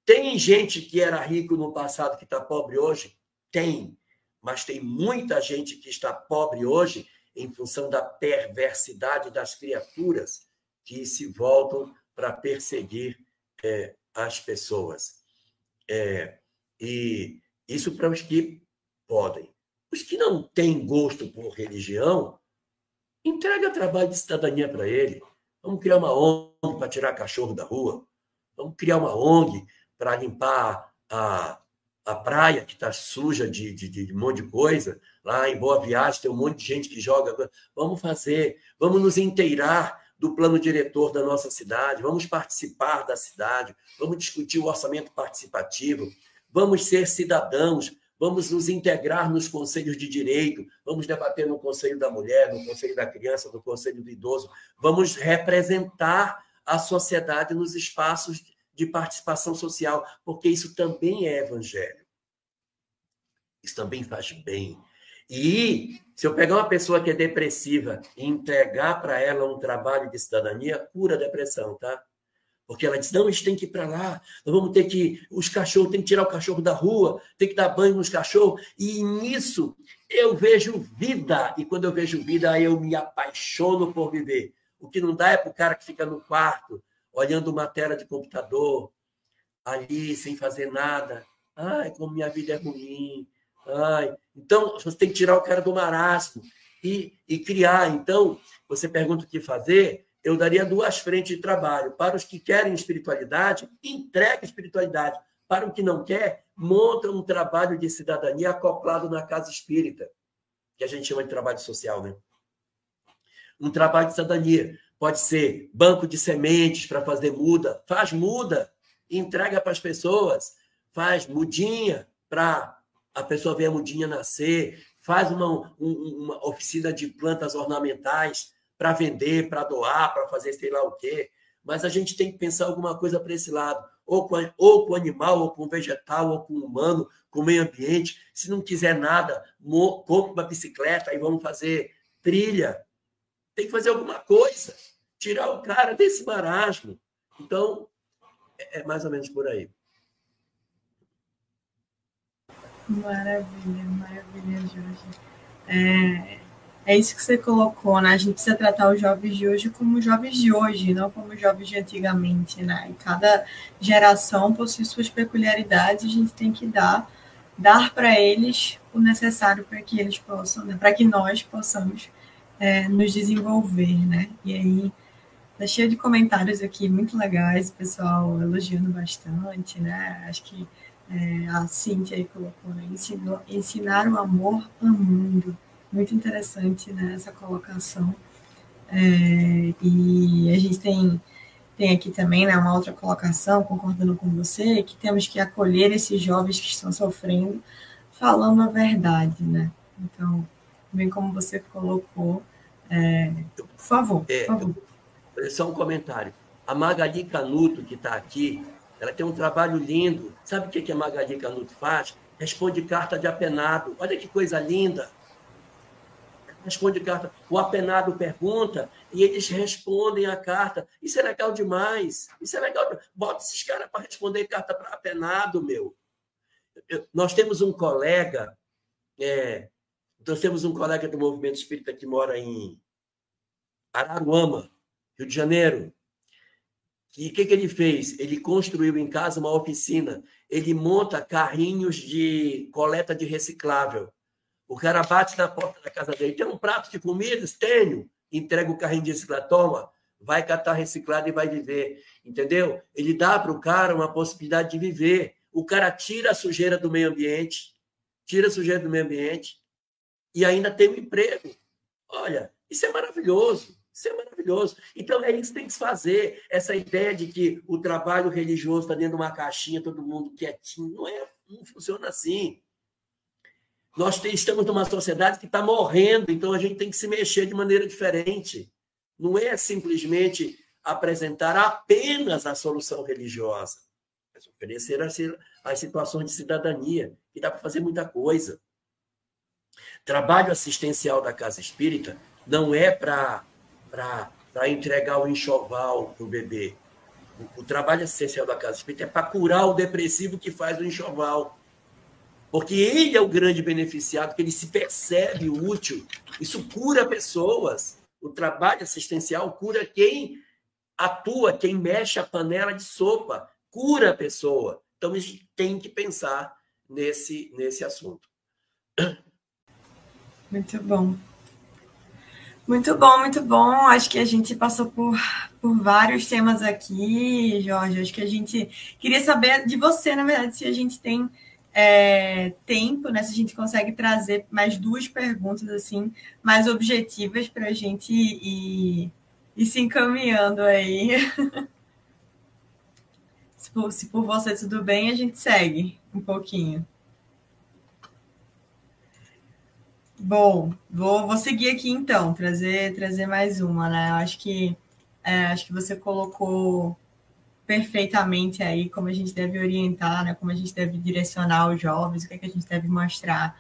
[SPEAKER 4] Tem gente que era rico no passado que está pobre hoje? Tem. Mas tem muita gente que está pobre hoje em função da perversidade das criaturas que se voltam para perseguir as pessoas. E isso para os que podem. Os que não têm gosto por religião, Entrega trabalho de cidadania para ele. Vamos criar uma ONG para tirar cachorro da rua. Vamos criar uma ONG para limpar a praia, que está suja de um monte de coisa. Lá em Boa Viagem tem um monte de gente que joga. Vamos fazer, vamos nos inteirar do plano diretor da nossa cidade, vamos participar da cidade, vamos discutir o orçamento participativo, vamos ser cidadãos, vamos nos integrar nos conselhos de direito, vamos debater no Conselho da Mulher, no Conselho da Criança, no Conselho do Idoso, vamos representar a sociedade nos espaços de participação social, porque isso também é evangelho. Isso também faz bem. E se eu pegar uma pessoa que é depressiva e entregar para ela um trabalho de cidadania, cura a depressão, tá? Porque ela diz, não, a gente tem que ir para lá, nós vamos ter que, os cachorros, tem que tirar o cachorro da rua, tem que dar banho nos cachorros. E nisso eu vejo vida. E quando eu vejo vida, aí eu me apaixono por viver. O que não dá é para o cara que fica no quarto, olhando uma tela de computador, ali, sem fazer nada. Ai, como minha vida é ruim. Ai. Então, você tem que tirar o cara do marasmo e criar. Então, você pergunta o que fazer, eu daria 2 frentes de trabalho. Para os que querem espiritualidade, entrega espiritualidade. Para o que não quer, monta um trabalho de cidadania acoplado na casa espírita, que a gente chama de trabalho social, né? Um trabalho de cidadania. Pode ser banco de sementes para fazer muda. Faz muda, entrega para as pessoas. Faz mudinha para a pessoa ver a mudinha nascer. Faz uma oficina de plantas ornamentais para vender, para doar, para fazer sei lá o quê. Mas a gente tem que pensar alguma coisa para esse lado. Ou com o animal, ou com o vegetal, ou com o humano, com o meio ambiente. Se não quiser nada, compra uma bicicleta e vamos fazer trilha. Tem que fazer alguma coisa. Tirar o cara desse marasmo. Então, é mais ou menos por aí.
[SPEAKER 2] Maravilha, maravilha, Jorge. É isso que você colocou, né? A gente precisa tratar os jovens de hoje como jovens de hoje, não como jovens de antigamente, né? E cada geração possui suas peculiaridades, a gente tem que dar para eles o necessário para que eles possam, né? Para que nós possamos nos desenvolver, né? E aí tá cheio de comentários aqui muito legais, o pessoal elogiando bastante, né? Acho que a Cíntia aí colocou, né? Ensinar o amor amando. Muito interessante, né, essa colocação. E a gente tem aqui também, né, uma outra colocação, concordando com você, que temos que acolher esses jovens que estão sofrendo, falando a verdade, né? Então, bem como você colocou, por favor.
[SPEAKER 4] Só um comentário. A Magali Canuto, que está aqui, ela tem um trabalho lindo. Sabe o que a Magali Canuto faz? Responde carta de apenado. Olha que coisa linda. Responde carta. O apenado pergunta e eles respondem a carta. Isso é legal demais. Isso é legal. Bota esses caras para responder carta para apenado, meu. Nós temos um colega, do movimento espírita que mora em Araruama, Rio de Janeiro. E o que ele fez? Ele construiu em casa uma oficina. Ele monta carrinhos de coleta de reciclável. O cara bate na porta da casa dele. Tem um prato de comidas? Tenho. Entrega o carrinho de reciclado. Toma, vai catar reciclado e vai viver. Entendeu? Ele dá para o cara uma possibilidade de viver. O cara tira a sujeira do meio ambiente. E ainda tem um emprego. Olha, isso é maravilhoso. Então, é isso que tem que se fazer. Essa ideia de que o trabalho religioso está dentro de uma caixinha, todo mundo quietinho, não funciona assim. Nós estamos numa sociedade que está morrendo, então a gente tem que se mexer de maneira diferente. Não é simplesmente apresentar apenas a solução religiosa, mas oferecer as situações de cidadania, que dá para fazer muita coisa. Trabalho assistencial da Casa Espírita não é para entregar o enxoval para o bebê. O trabalho assistencial da Casa Espírita é para curar o depressivo que faz o enxoval. Porque ele é o grande beneficiado, que ele se percebe útil. Isso cura pessoas. O trabalho assistencial cura quem atua, quem mexe a panela de sopa. Cura a pessoa. Então, a gente tem que pensar nesse assunto.
[SPEAKER 2] Muito bom. Muito bom, muito bom. Acho que a gente passou por vários temas aqui, Jorge. Acho que a gente queria saber de você, na verdade, se a gente tem tempo, né? Se a gente consegue trazer mais 2 perguntas assim, mais objetivas para a gente ir se encaminhando aí. Se por você tudo bem, a gente segue um pouquinho. Bom, vou seguir aqui então, trazer mais uma, né? Acho que você colocou perfeitamente aí como a gente deve orientar, né? Como a gente deve direcionar os jovens, o que é que a gente deve mostrar.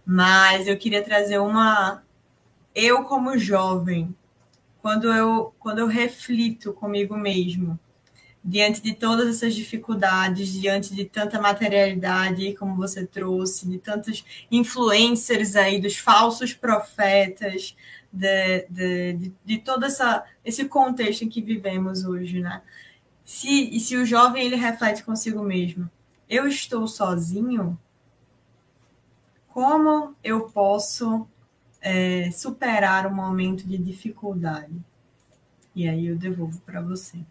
[SPEAKER 2] Mas eu queria trazer eu como jovem, quando eu reflito comigo mesmo, diante de todas essas dificuldades, diante de tanta materialidade, como você trouxe, de tantos influencers aí, dos falsos profetas, de todo esse contexto em que vivemos hoje, né? Se o jovem ele reflete consigo mesmo, eu estou sozinho? Como eu posso superar um momento de dificuldade? E aí eu devolvo para você.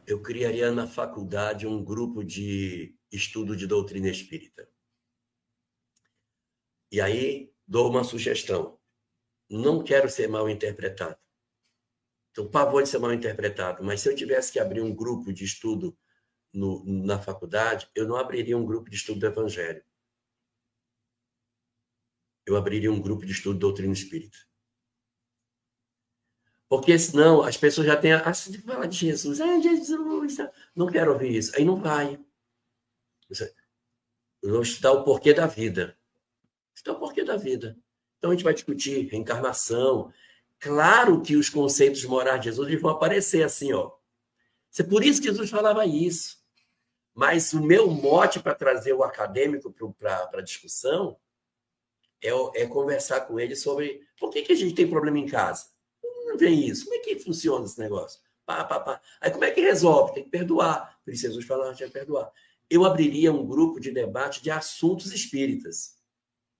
[SPEAKER 4] Eu criaria na faculdade um grupo de estudo de doutrina espírita. E aí dou uma sugestão. Não quero ser mal interpretado. Então, pavor de ser mal interpretado. Mas se eu tivesse que abrir um grupo de estudo na faculdade, eu não abriria um grupo de estudo do Evangelho. Eu abriria um grupo de estudo de doutrina espírita. Porque senão as pessoas já têm de falar de Jesus. Jesus, não quero ouvir isso. Aí não vai. Eu vou estudar o porquê da vida. Estudar o porquê da vida. Então a gente vai discutir reencarnação. Claro que os conceitos morais de Jesus vão aparecer assim, ó. É por isso que Jesus falava isso. Mas o meu mote para trazer o acadêmico para a discussão é conversar com ele sobre por que a gente tem problema em casa. Não vê isso. Como é que funciona esse negócio? Aí como é que resolve? Tem que perdoar. Por isso Jesus falava que tinha que perdoar. Eu abriria um grupo de debate de assuntos espíritas.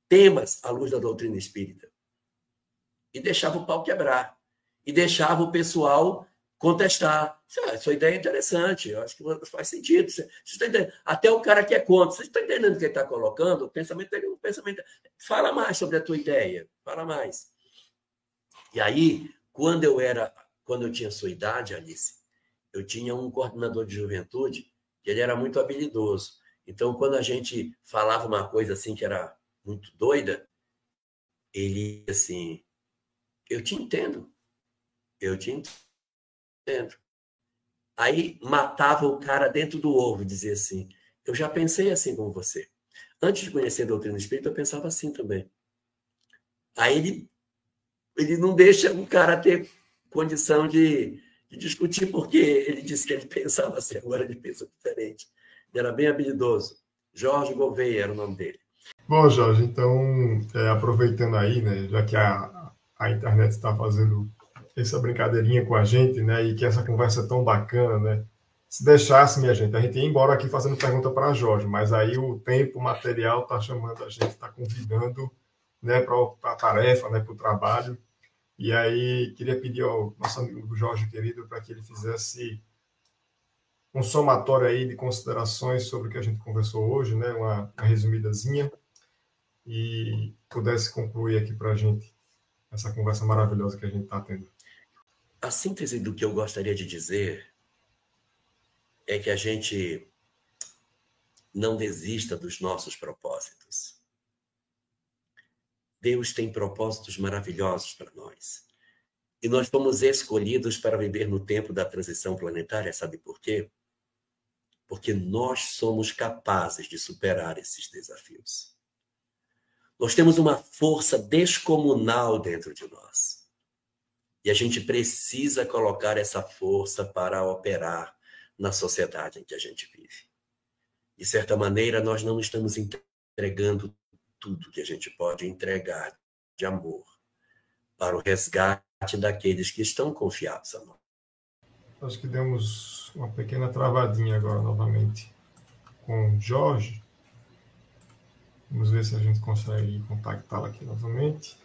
[SPEAKER 4] Temas à luz da doutrina espírita. E deixava o pau quebrar. E deixava o pessoal contestar. Sua ideia é interessante. Eu acho que faz sentido. Você está entendendo? Até o cara que é contra. Você está entendendo o que ele está colocando? O pensamento dele é um pensamento. Fala mais sobre a tua ideia. Fala mais. E aí, quando eu tinha sua idade, Alice, eu tinha um coordenador de juventude que ele era muito habilidoso. Então, quando a gente falava uma coisa assim que era muito doida, ele assim, eu te entendo. Aí matava o cara dentro do ovo, dizia assim, eu já pensei assim como você. Antes de conhecer a doutrina espírita, eu pensava assim também. Aí ele não deixa o cara ter condição de discutir, porque ele disse que ele pensava assim, agora ele pensa diferente. Ele era bem habilidoso. Jorge Gouveia era o nome dele.
[SPEAKER 3] Bom, Jorge, então, aproveitando aí, né, já que a internet está fazendo essa brincadeirinha com a gente, né, e que essa conversa é tão bacana, né, se deixasse, minha gente, a gente ia embora aqui fazendo pergunta para Jorge, mas aí o tempo material está chamando a gente, está convidando, né, para a tarefa, né, para o trabalho. E aí queria pedir ao nosso amigo Jorge querido para que ele fizesse um somatório aí de considerações sobre o que a gente conversou hoje, né, uma resumidazinha, e pudesse concluir aqui para a gente essa conversa maravilhosa que a gente está tendo.
[SPEAKER 4] A síntese do que eu gostaria de dizer é que a gente não desista dos nossos propósitos. Deus tem propósitos maravilhosos para nós. E nós fomos escolhidos para viver no tempo da transição planetária, sabe por quê? Porque nós somos capazes de superar esses desafios. Nós temos uma força descomunal dentro de nós. E a gente precisa colocar essa força para operar na sociedade em que a gente vive. De certa maneira, nós não estamos entregando tudo que a gente pode entregar de amor para o resgate daqueles que estão confiados a nós.
[SPEAKER 3] Acho que demos uma pequena travadinha agora novamente com Jorge. Vamos ver se a gente consegue contactá-la aqui novamente.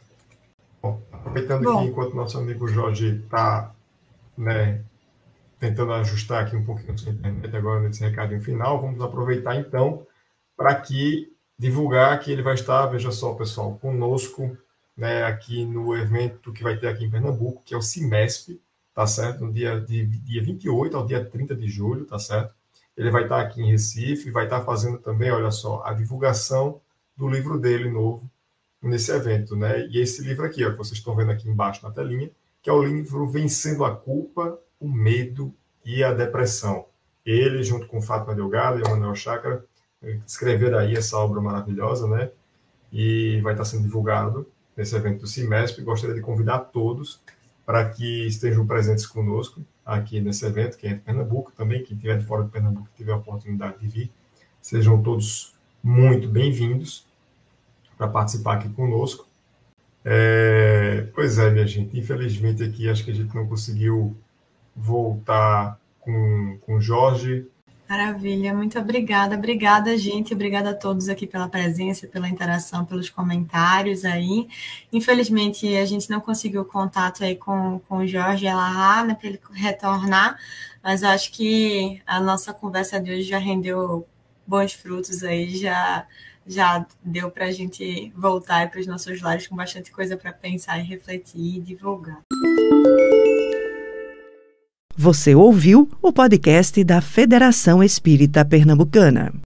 [SPEAKER 3] Bom, aproveitando aqui, enquanto nosso amigo Jorge está, né, tentando ajustar aqui um pouquinho a sua internet agora nesse recadinho final, vamos aproveitar então para aqui divulgar que ele vai estar, veja só, pessoal, conosco, né, aqui no evento que vai ter aqui em Pernambuco, que é o CIMESP, tá certo? No dia 28 ao dia 30 de julho, tá certo? Ele vai estar aqui em Recife, vai estar fazendo também, olha só, a divulgação do livro dele novo nesse evento, né? E esse livro aqui, ó, que vocês estão vendo aqui embaixo na telinha, que é o livro Vencendo a Culpa, o Medo e a Depressão. Ele, junto com Fátima Delgado e Emanuel Chácara, escreveram aí essa obra maravilhosa, né? E vai estar sendo divulgado nesse evento do CIMESP. Gostaria de convidar todos para que estejam presentes conosco aqui nesse evento, quem é de Pernambuco também, quem estiver de fora de Pernambuco e tiver a oportunidade de vir, sejam todos muito bem-vindos para participar aqui conosco. Pois é, minha gente, infelizmente aqui acho que a gente não conseguiu voltar com o Jorge.
[SPEAKER 2] Maravilha, muito obrigada. Obrigada, gente. Obrigada a todos aqui pela presença, pela interação, pelos comentários aí. Infelizmente, a gente não conseguiu contato aí com o Jorge Elahá, né, para ele retornar, mas eu acho que a nossa conversa de hoje já rendeu bons frutos aí, já deu para a gente voltar para os nossos lares com bastante coisa para pensar e refletir e divulgar.
[SPEAKER 1] Você ouviu o podcast da Federação Espírita Pernambucana.